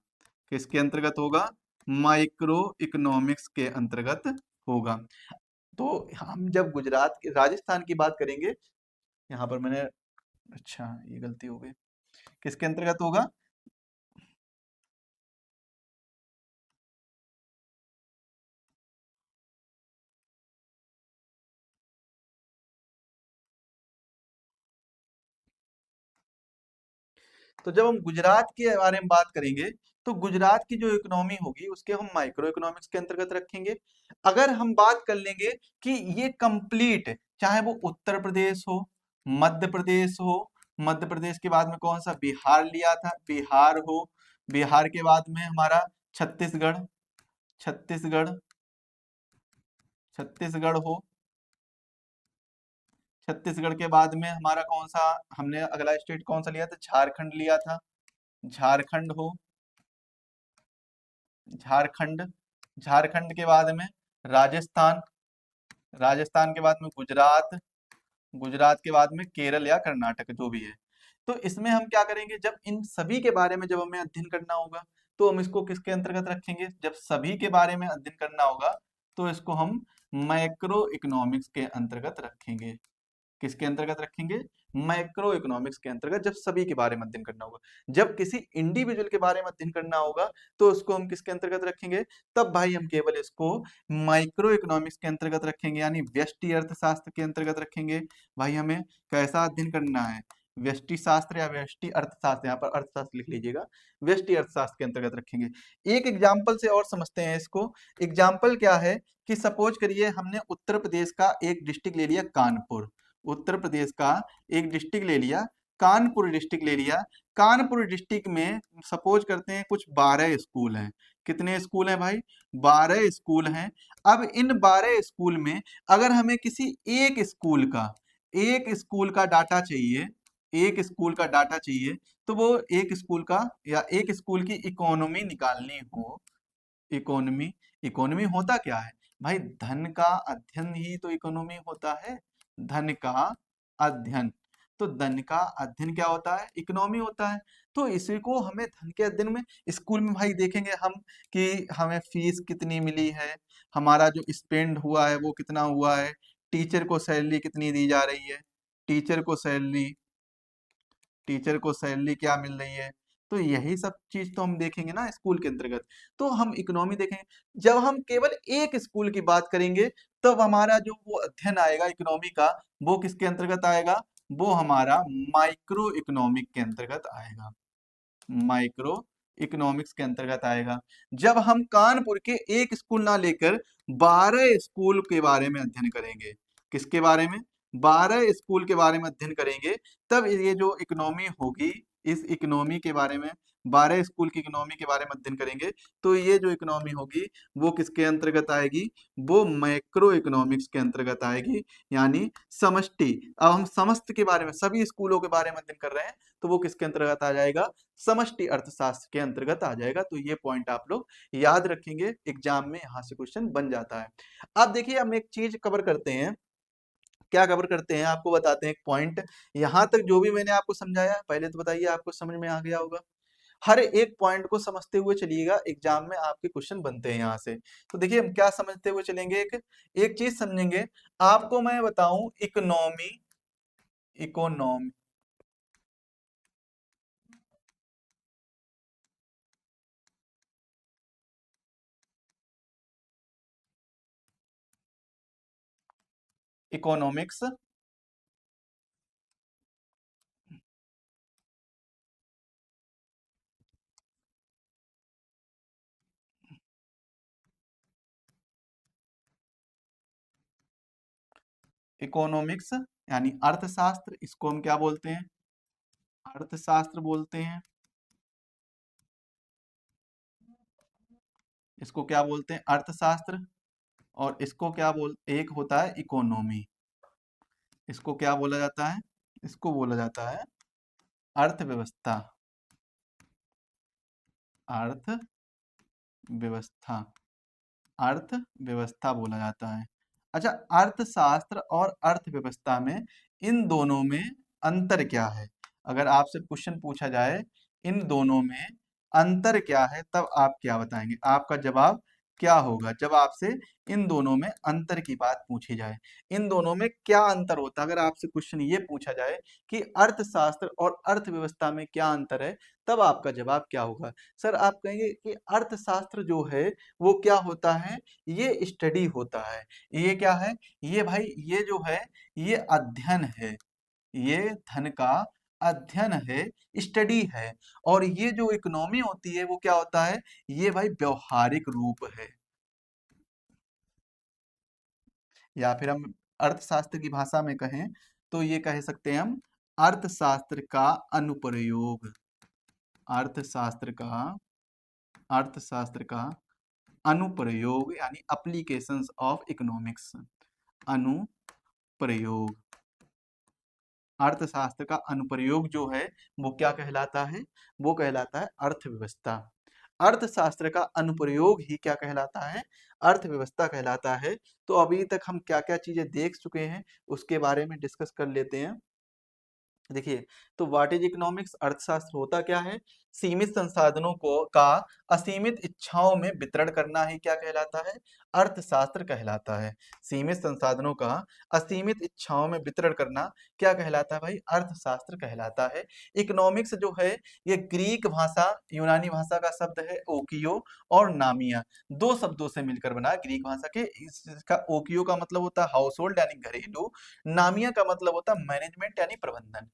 A: किसके अंतर्गत होगा, माइक्रो इकोनॉमिक्स के अंतर्गत होगा। तो हम जब गुजरात के राजस्थान की बात करेंगे, यहाँ पर मैंने, अच्छा ये गलती हो गई, किसके अंतर्गत होगा, तो जब हम गुजरात के बारे में बात करेंगे, तो गुजरात की जो इकोनॉमी होगी उसके हम माइक्रो इकोनॉमिक्स के अंतर्गत रखेंगे। अगर हम बात कर लेंगे कि ये कंप्लीट, चाहे वो उत्तर प्रदेश हो, मध्य प्रदेश हो, मध्य प्रदेश के बाद में कौन सा, बिहार लिया था, बिहार हो, बिहार के बाद में हमारा छत्तीसगढ़, छत्तीसगढ़ छत्तीसगढ़ हो, छत्तीसगढ़ के बाद में हमारा कौन सा, हमने अगला स्टेट कौन सा लिया था, झारखंड लिया था, झारखंड हो, झारखंड, झारखंड के बाद में राजस्थान, राजस्थान के बाद में गुजरात, गुजरात के बाद में केरल या कर्नाटक जो भी है। तो इसमें हम क्या करेंगे, जब इन सभी के बारे में जब हमें अध्ययन करना होगा, तो हम इसको किसके अंतर्गत रखेंगे, जब सभी के बारे में अध्ययन करना होगा, तो इसको हम मैक्रो इकोनॉमिक्स के अंतर्गत रखेंगे। किसके अंतर्गत रखेंगे, मैक्रो इकोनॉमिक्स के अंतर्गत, जब सभी के बारे में अध्ययन करना होगा। जब किसी इंडिविजुअल के बारे में अध्ययन करना होगा, तो उसको हम किसके अंतर्गत रखेंगे, तब भाई हम केवल इसको माइक्रो इकोनॉमिक्स के अंतर्गत रखेंगे, यानी व्यष्टि अर्थशास्त्र के अंतर्गत रखेंगे। भाई हमें कैसा अध्ययन करना है, व्यष्टि शास्त्र या व्यष्टि अर्थशास्त्र, यहाँ पर अर्थशास्त्र लिख लीजिएगा, व्यष्टि अर्थशास्त्र के अंतर्गत रखेंगे। एक एग्जाम्पल से और समझते हैं इसको। एग्जाम्पल क्या है कि सपोज करिए हमने उत्तर प्रदेश का एक डिस्ट्रिक्ट ले लिया कानपुर, उत्तर प्रदेश का एक डिस्ट्रिक्ट ले लिया, कानपुर डिस्ट्रिक्ट ले लिया। कानपुर डिस्ट्रिक्ट में सपोज करते हैं कुछ 12 स्कूल हैं। कितने स्कूल हैं भाई, 12 स्कूल हैं। अब इन 12 स्कूल में अगर हमें किसी एक स्कूल का डाटा चाहिए, एक स्कूल का डाटा चाहिए, तो वो एक स्कूल का या एक स्कूल की इकोनॉमी निकालनी हो, इकोनॉमी, इकोनॉमी होता क्या है भाई, धन का अध्ययन ही तो इकोनॉमी होता है, धन का अध्ययन। तो धन का अध्ययन क्या होता है, इकोनॉमी होता है। तो इसी को हमें धन के अध्ययन में स्कूल में भाई देखेंगे हम कि हमें फीस कितनी मिली है, हमारा जो स्पेंड हुआ है वो कितना हुआ है, टीचर को सैलरी कितनी दी जा रही है, टीचर को सैलरी टीचर को सैलरी क्या मिल रही है। तो यही सब चीज तो हम देखेंगे ना स्कूल के अंतर्गत। तो हम इकोनॉमी देखेंगे। जब हम केवल एक स्कूल की बात करेंगे, तब हमारा जो वो अध्ययन आएगा इकोनॉमी का, वो किसके अंतर्गत आएगा, वो हमारा माइक्रो इकोनॉमिक के अंतर्गत आएगा, माइक्रो इकोनॉमिक्स के अंतर्गत आएगा। जब हम कानपुर के एक स्कूल ना लेकर 12 स्कूल के बारे में अध्ययन करेंगे, किसके बारे में, 12 स्कूल के बारे में अध्ययन करेंगे, तब ये जो इकोनॉमी होगी, इस इकोनॉमी के बारे में, 12 स्कूल की इकोनॉमी के बारे में अध्ययन करेंगे, तो ये जो इकोनॉमी होगी वो किसके अंतर्गत आएगी, वो मैक्रो इकोनॉमिक्स के अंतर्गत आएगी, यानी समष्टि। अब हम समस्त के बारे में, सभी स्कूलों के बारे में अध्ययन कर रहे हैं, तो वो किसके अंतर्गत आ जाएगा, समष्टि अर्थशास्त्र के अंतर्गत आ जाएगा। तो ये पॉइंट आप लोग याद रखेंगे, एग्जाम में यहाँ से क्वेश्चन बन जाता है। अब देखिए हम एक चीज कवर करते हैं, क्या कवर करते हैं आपको बताते हैं एक पॉइंट। यहाँ तक जो भी मैंने आपको समझाया, पहले तो बताइए आपको समझ में आ गया होगा। हर एक पॉइंट को समझते हुए चलिएगा, एग्जाम में आपके क्वेश्चन बनते हैं यहाँ से। तो देखिए हम क्या समझते हुए चलेंगे, एक एक चीज समझेंगे। आपको मैं बताऊं, इकोनॉमी, इकोनॉमी इकोनॉमिक्स इकोनॉमिक्स यानी अर्थशास्त्र, इसको हम क्या बोलते हैं? अर्थशास्त्र बोलते हैं। इसको क्या बोलते हैं? अर्थशास्त्र। और इसको क्या बोल, एक होता है इकोनॉमी। इसको क्या बोला जाता है? इसको बोला जाता है अर्थव्यवस्था। अर्थव्यवस्था, अर्थव्यवस्था बोला जाता है। अच्छा, अर्थशास्त्र और अर्थव्यवस्था में, इन दोनों में अंतर क्या है? अगर आपसे क्वेश्चन पूछा जाए इन दोनों में अंतर क्या है, तब आप क्या बताएंगे? आपका जवाब क्या होगा जब आपसे इन दोनों में अंतर की बात पूछी जाए? इन दोनों में क्या अंतर होता है? अगर आपसे क्वेश्चन ये पूछा जाए कि अर्थशास्त्र और अर्थव्यवस्था में क्या अंतर है, तब आपका जवाब क्या होगा? सर, आप कहेंगे कि अर्थशास्त्र जो है वो क्या होता है? ये स्टडी होता है। ये क्या है? ये भाई, ये जो है ये अध्ययन है। ये धन का अध्ययन है, स्टडी है। और ये जो इकोनॉमी होती है वो क्या होता है? ये भाई व्यवहारिक रूप है। या फिर हम अर्थशास्त्र की भाषा में कहें तो ये कह सकते हैं हम अर्थशास्त्र का अनुप्रयोग। अर्थशास्त्र का, अर्थशास्त्र का अनुप्रयोग यानी एप्लीकेशंस ऑफ इकोनॉमिक्स। अनुप्रयोग, अर्थशास्त्र का अनुप्रयोग जो है वो क्या कहलाता है? वो कहलाता है अर्थव्यवस्था। अर्थशास्त्र का अनुप्रयोग ही क्या कहलाता है? अर्थव्यवस्था कहलाता है। तो अभी तक हम क्या क्या चीजें देख चुके हैं उसके बारे में डिस्कस कर लेते हैं। देखिए, तो व्हाट इज इकोनॉमिक्स? अर्थशास्त्र होता क्या है? सीमित संसाधनों को का असीमित इच्छाओं में वितरण करना ही क्या कहलाता है? अर्थशास्त्र कहलाता है। सीमित संसाधनों का असीमित इच्छाओं में वितरण करना क्या कहलाता है भाई? अर्थशास्त्र कहलाता है। इकोनॉमिक्स जो है ये ग्रीक भाषा, यूनानी भाषा का शब्द है ओकियो, और नामिया, दो शब्दों से मिलकर बना है ग्रीक भाषा के। इसका ओकियो का मतलब होता है हाउस होल्ड यानी घरेलू, नामिया का मतलब होता है मैनेजमेंट यानी प्रबंधन।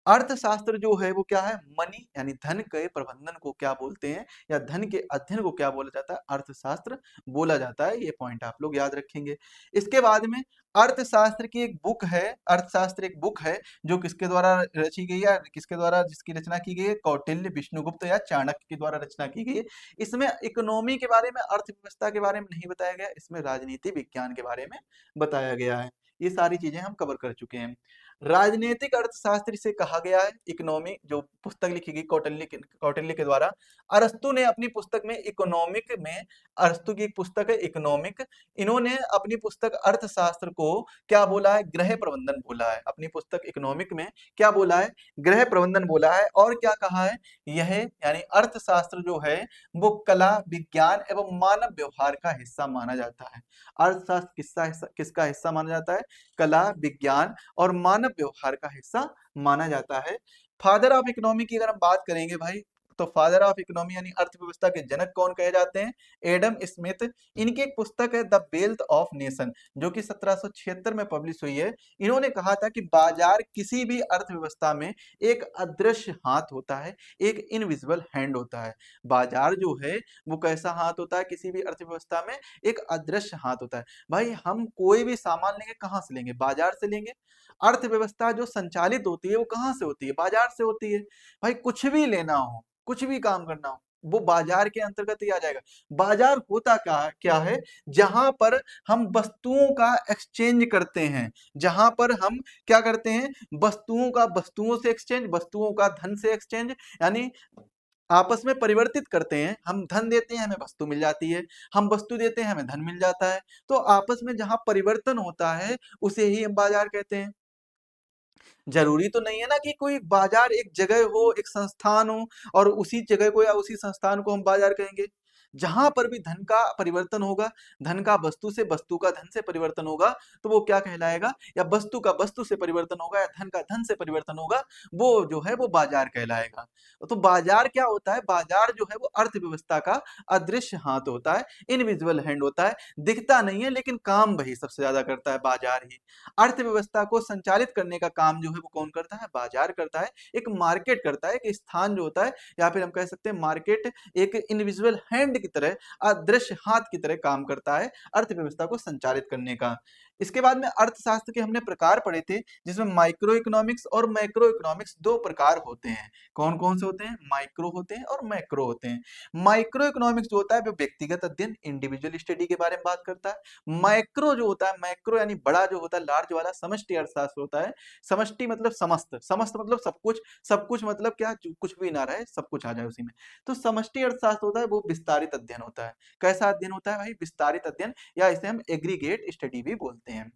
A: अर्थशास्त्र जो है वो क्या है? मनी यानी धन के प्रबंधन को क्या बोलते हैं, या धन के अध्ययन को क्या बोला जाता है? अर्थशास्त्र बोला जाता है। ये पॉइंट आप लोग याद रखेंगे। इसके बाद में अर्थशास्त्र की एक बुक है, अर्थशास्त्र एक बुक है जो किसके द्वारा रची गई है, किसके द्वारा जिसकी रचना की गई है? कौटिल्य, विष्णुगुप्त या चाणक्य के द्वारा रचना की गई है। इसमें इकोनॉमी के बारे में, अर्थव्यवस्था के बारे में नहीं बताया गया, इसमें राजनीति विज्ञान के बारे में बताया गया है। ये सारी चीजें हम कवर कर चुके हैं। राजनीतिक अर्थशास्त्र इसे कहा गया है। इकोनॉमी जो पुस्तक लिखी गई कौटिल्य के द्वारा, अरस्तु ने अपनी पुस्तक में इकोनॉमिक में, अरस्तु की एक पुस्तक है इकोनॉमिक, इन्होंने अपनी पुस्तक अर्थशास्त्र को क्या बोला है? गृह प्रबंधन बोला है। अपनी पुस्तक इकोनॉमिक में क्या बोला है? गृह प्रबंधन बोला है। और क्या कहा है? यह यानी अर्थशास्त्र जो है वो कला, विज्ञान एवं मानव व्यवहार का हिस्सा माना जाता है। अर्थशास्त्र किसका हिस्सा माना जाता है? कला, विज्ञान और मानव व्यवहार का हिस्सा माना जाता है। फादर ऑफ इकोनॉमी की अगर हम बात करेंगे भाई, तो फादर ऑफ इकोनॉमी यानी अर्थव्यवस्था के जनक कौन कहे जाते हैं? Adam Smith. इनकी एक पुस्तक है द वेल्थ ऑफ नेशन, जो कि 1776 में पब्लिश हुई है। इन्होंने कहा था कि बाजार किसी भी अर्थव्यवस्था में एक अदृश्य हाथ होता है, एक इनविजिबल हैंड होता है। बाजार जो है वो कैसा हाथ होता है? किसी भी अर्थव्यवस्था में एक अदृश्य हाथ होता है। भाई, हम कोई भी सामान लेंगे कहाँ से लेंगे? बाजार से लेंगे। अर्थव्यवस्था जो संचालित होती है वो कहाँ से होती है? बाजार से होती है। भाई, कुछ भी लेना हो, कुछ भी काम करना हो, वो बाजार के अंतर्गत ही आ जाएगा। बाजार होता क्या क्या है? जहां पर हम वस्तुओं का एक्सचेंज करते हैं, जहां पर हम क्या करते हैं? वस्तुओं का वस्तुओं से एक्सचेंज, वस्तुओं का धन से एक्सचेंज, यानी आपस में परिवर्तित करते हैं। हम धन देते हैं, हमें वस्तु मिल जाती है, हम वस्तु देते हैं, हमें धन मिल जाता है। तो आपस में जहां परिवर्तन होता है उसे ही हम बाजार कहते हैं। जरूरी तो नहीं है ना कि कोई बाजार एक जगह हो, एक संस्थान हो, और उसी जगह को या उसी संस्थान को हम बाजार कहेंगे। जहां पर भी धन का परिवर्तन होगा, धन का वस्तु से, वस्तु का धन से परिवर्तन होगा, तो वो क्या कहलाएगा? या वस्तु का वस्तु से परिवर्तन होगा या धन का धन से परिवर्तन होगा, वो जो है वो बाजार कहलाएगा। तो बाजार क्या होता है? बाजार जो है वो अर्थव्यवस्था का अदृश्य हाथ होता है, इनविजिबल हैंड होता है। दिखता नहीं है लेकिन काम वही सबसे ज्यादा करता है, बाजार ही। अर्थव्यवस्था को संचालित करने का काम जो है वो कौन करता है? बाजार करता है। एक मार्केट करता है, एक स्थान जो होता है, या फिर हम कह सकते हैं मार्केट एक इनविजिबल हैंड की तरह, अदृश्य हाथ की तरह काम करता है अर्थव्यवस्था को संचालित करने का। इसके बाद में अर्थशास्त्र के हमने प्रकार पढ़े थे, जिसमें माइक्रो इकोनॉमिक्स और मैक्रो इकोनॉमिक्स दो प्रकार होते हैं। कौन कौन से होते हैं? माइक्रो होते हैं और मैक्रो होते हैं। माइक्रो इकोनॉमिक्स जो होता है वो व्यक्तिगत अध्ययन, इंडिविजुअल स्टडी के बारे में बात करता है। मैक्रो जो होता है, मैक्रो यानी बड़ा जो होता है, लार्ज वाला, समष्टि अर्थशास्त्र होता है। समष्टि मतलब समस्त, समस्त मतलब सब कुछ, सब कुछ मतलब क्या, जो कुछ भी ना रहे, सब कुछ आ जाए उसी में। तो समष्टि अर्थशास्त्र होता है वो विस्तारित अध्ययन होता है। कैसा अध्ययन होता है भाई? विस्तारित अध्ययन, या इसे हम एग्रीगेट स्टडी भी बोलते हैं।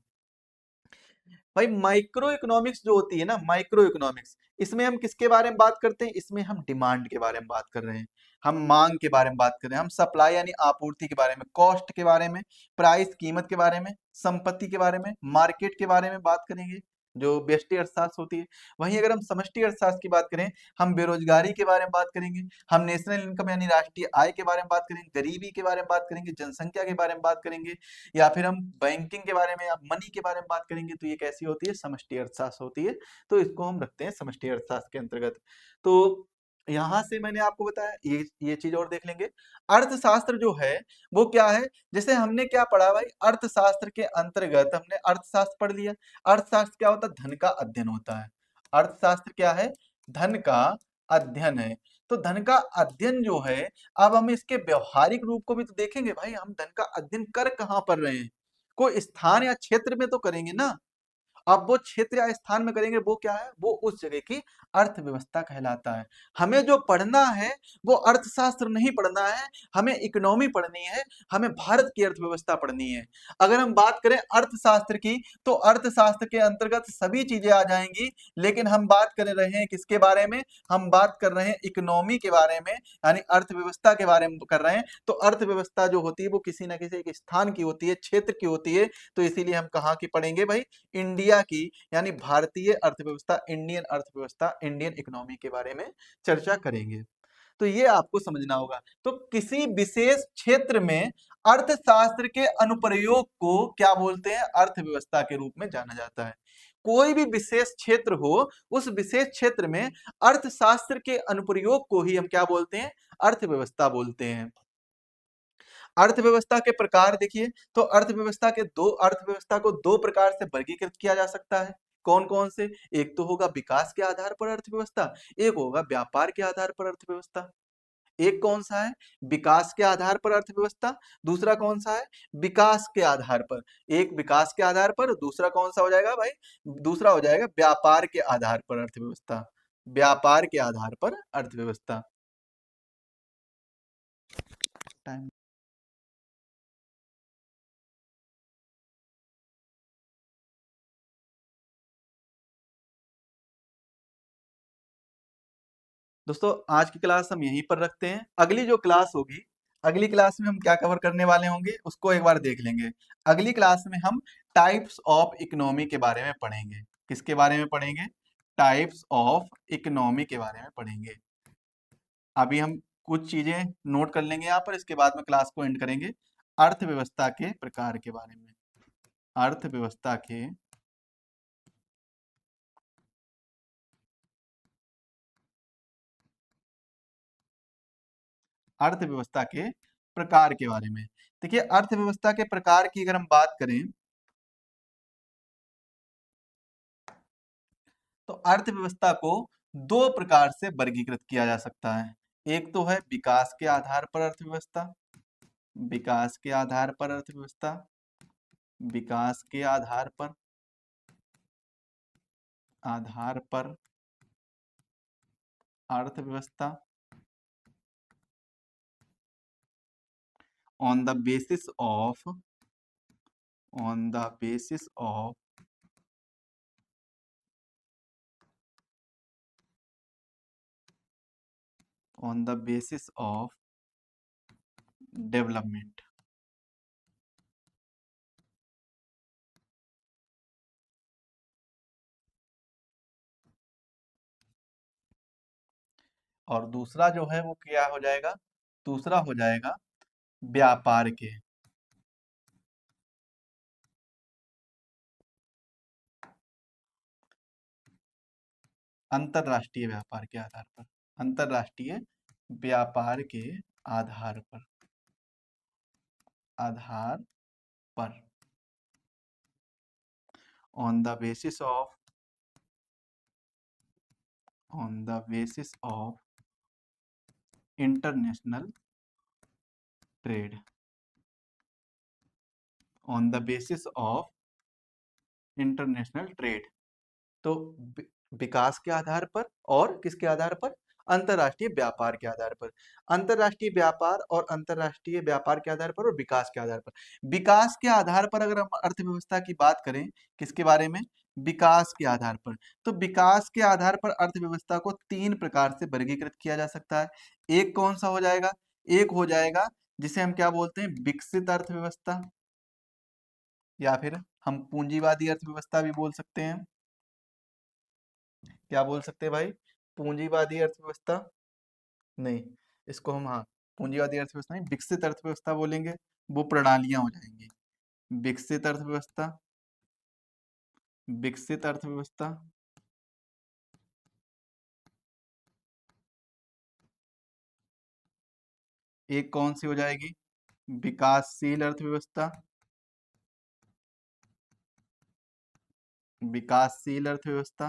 A: भाई माइक्रो इकोनॉमिक्स जो होती है ना, माइक्रो इकोनॉमिक्स, इसमें हम किसके बारे में बात करते हैं? इसमें हम डिमांड के बारे में बात कर रहे हैं, हम मांग के बारे में बात कर रहे हैं, हम सप्लाई यानी आपूर्ति के बारे में, कॉस्ट के बारे में, प्राइस कीमत के बारे में, संपत्ति के बारे में, मार्केट के बारे में बात करेंगे, जो व्यष्टि अर्थशास्त्र होती है। वहीं अगर हम समष्टि अर्थशास्त्र की बात करें, हम बेरोजगारी के बारे में बात करेंगे, हम नेशनल इनकम यानी राष्ट्रीय आय के बारे में बात करेंगे, गरीबी के बारे में बात करेंगे, जनसंख्या के बारे में बात करेंगे, या फिर हम बैंकिंग के बारे में या मनी के बारे में बात करेंगे। तो ये कैसी होती है? समष्टि अर्थशास्त्र होती है। तो इसको हम रखते हैं समष्टि अर्थशास्त्र के अंतर्गत। तो यहां से मैंने आपको बताया, ये चीज और देख लेंगे। अर्थशास्त्र जो है वो क्या है? जैसे हमने क्या पढ़ा भाई, अर्थशास्त्र के अंतर्गत हमने अर्थशास्त्र पढ़ लिया। अर्थशास्त्र क्या होता है? धन का अध्ययन होता है। अर्थशास्त्र क्या है? धन का अध्ययन है। तो धन का अध्ययन जो है, अब हम इसके व्यवहारिक रूप को भी तो देखेंगे भाई, हम धन का अध्ययन कर कहाँ पर रहे हैं? कोई स्थान या क्षेत्र में तो करेंगे ना। अब वो क्षेत्र या स्थान में करेंगे, वो क्या है? वो उस जगह की अर्थव्यवस्था कहलाता है। हमें जो पढ़ना है वो अर्थशास्त्र नहीं पढ़ना है, हमें इकोनॉमी पढ़नी है, हमें भारत की अर्थव्यवस्था पढ़नी है। अगर हम बात करें अर्थशास्त्र की, तो अर्थशास्त्र के अंतर्गत सभी चीजें आ जाएंगी, लेकिन हम बात कर रहे हैं किसके बारे में? हम बात कर रहे हैं इकोनॉमी के बारे में, यानी अर्थव्यवस्था के बारे में कर रहे हैं। तो अर्थव्यवस्था जो होती है वो किसी न किसी एक स्थान की होती है, क्षेत्र की होती है। तो इसीलिए हम कहाँ की पढ़ेंगे भाई? इंडिया की, यानी भारतीय अर्थव्यवस्था, इंडियन अर्थव्यवस्था, इंडियन इकोनॉमी के बारे में चर्चा करेंगे। तो ये आपको समझना होगा। तो किसी विशेष क्षेत्र में अर्थशास्त्र के अनुप्रयोग को क्या बोलते हैं? अर्थव्यवस्था के रूप में जाना जाता है। कोई भी विशेष क्षेत्र हो, उस विशेष क्षेत्र में अर्थशास्त्र के अनुप्रयोग को ही हम क्या बोलते हैं? अर्थव्यवस्था बोलते हैं। अर्थव्यवस्था के प्रकार देखिए, तो अर्थव्यवस्था को दो प्रकार से वर्गीकृत किया जा सकता है। कौन कौन से? एक तो होगा विकास के आधार पर अर्थव्यवस्था, एक होगा व्यापार के आधार पर अर्थव्यवस्था। एक कौन सा है? विकास के आधार पर अर्थव्यवस्था। दूसरा कौन सा है? विकास के आधार पर। एक विकास के आधार पर, दूसरा कौन सा हो जाएगा भाई? दूसरा हो जाएगा व्यापार के आधार पर अर्थव्यवस्था। व्यापार के आधार पर अर्थव्यवस्था। टाइम। दोस्तों आज की क्लास हम यहीं पर रखते हैं। अगली जो क्लास होगी, अगली क्लास में हम क्या कवर करने वाले होंगे उसको एक बार देख लेंगे। अगली क्लास में हम टाइप्स ऑफ इकोनॉमी के बारे में पढ़ेंगे। किसके बारे में पढ़ेंगे? टाइप्स ऑफ इकोनॉमी के बारे में पढ़ेंगे। अभी हम कुछ चीजें नोट कर लेंगे यहाँ पर, इसके बाद में क्लास को एंड करेंगे। अर्थव्यवस्था के प्रकार के बारे में, अर्थव्यवस्था के अर्थव्यवस्था के प्रकार के बारे में। देखिए अर्थव्यवस्था के प्रकार की अगर हम बात करें, तो अर्थव्यवस्था को दो प्रकार से वर्गीकृत किया जा सकता है। एक तो है विकास के आधार पर अर्थव्यवस्था, विकास के आधार पर अर्थव्यवस्था, विकास के आधार पर अर्थव्यवस्था, on the basis of on the basis of on the basis of development. और दूसरा जो है वो क्या हो जाएगा? दूसरा हो जाएगा व्यापार के, अंतरराष्ट्रीय व्यापार के आधार पर, अंतरराष्ट्रीय व्यापार के आधार पर, आधार पर। On the basis of international trade, on the basis of international trade. तो विकास के आधार पर और किसके आधार पर? अंतरराष्ट्रीय व्यापार के आधार पर। अंतरराष्ट्रीय व्यापार और अंतरराष्ट्रीय व्यापार के आधार पर और विकास के आधार पर। विकास के आधार पर अगर हम अर्थव्यवस्था की बात करें, किसके बारे में? विकास के आधार पर। तो विकास के आधार पर अर्थव्यवस्था को 3 प्रकार से वर्गीकृत किया जा सकता है। एक कौन सा हो जाएगा? एक हो जाएगा जिसे हम क्या बोलते हैं? विकसित अर्थव्यवस्था, या फिर हम पूंजीवादी अर्थव्यवस्था भी बोल सकते हैं। क्या बोल सकते हैं भाई? पूंजीवादी अर्थव्यवस्था नहीं, इसको हम, हाँ, पूंजीवादी अर्थव्यवस्था नहीं, विकसित अर्थव्यवस्था बोलेंगे। वो प्रणालियां हो जाएंगी। विकसित अर्थव्यवस्था, विकसित अर्थव्यवस्था। एक कौन सी हो जाएगी? विकासशील अर्थव्यवस्था, विकासशील अर्थव्यवस्था,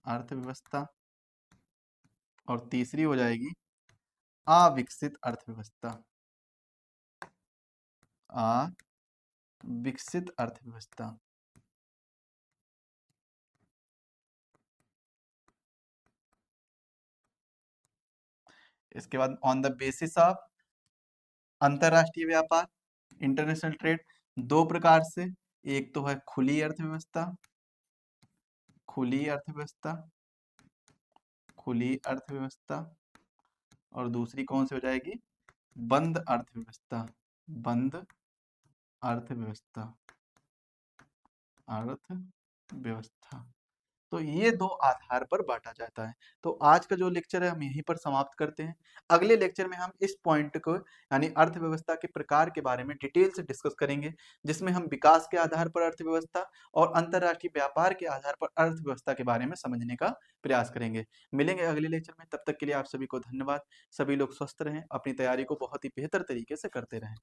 A: अर्थव्यवस्था। और तीसरी हो जाएगी अविकसित अर्थव्यवस्था, अविकसित अर्थव्यवस्था। इसके बाद ऑन द बेसिस ऑफ अंतरराष्ट्रीय व्यापार, इंटरनेशनल ट्रेड, दो प्रकार से। एक तो है खुली अर्थव्यवस्था, खुली अर्थव्यवस्था, खुली अर्थव्यवस्था। और दूसरी कौन सी हो जाएगी? बंद अर्थव्यवस्था, बंद अर्थव्यवस्था, अर्थव्यवस्था। तो ये दो आधार पर बांटा जाता है। तो आज का जो लेक्चर है हम यहीं पर समाप्त करते हैं। अगले लेक्चर में हम इस पॉइंट को, यानी अर्थव्यवस्था के प्रकार के बारे में डिटेल से डिस्कस करेंगे, जिसमें हम विकास के आधार पर अर्थव्यवस्था और अंतरराष्ट्रीय व्यापार के आधार पर अर्थव्यवस्था के बारे में समझने का प्रयास करेंगे। मिलेंगे अगले लेक्चर में, तब तक के लिए आप सभी को धन्यवाद। सभी लोग स्वस्थ रहें, अपनी तैयारी को बहुत ही बेहतर तरीके से करते रहें।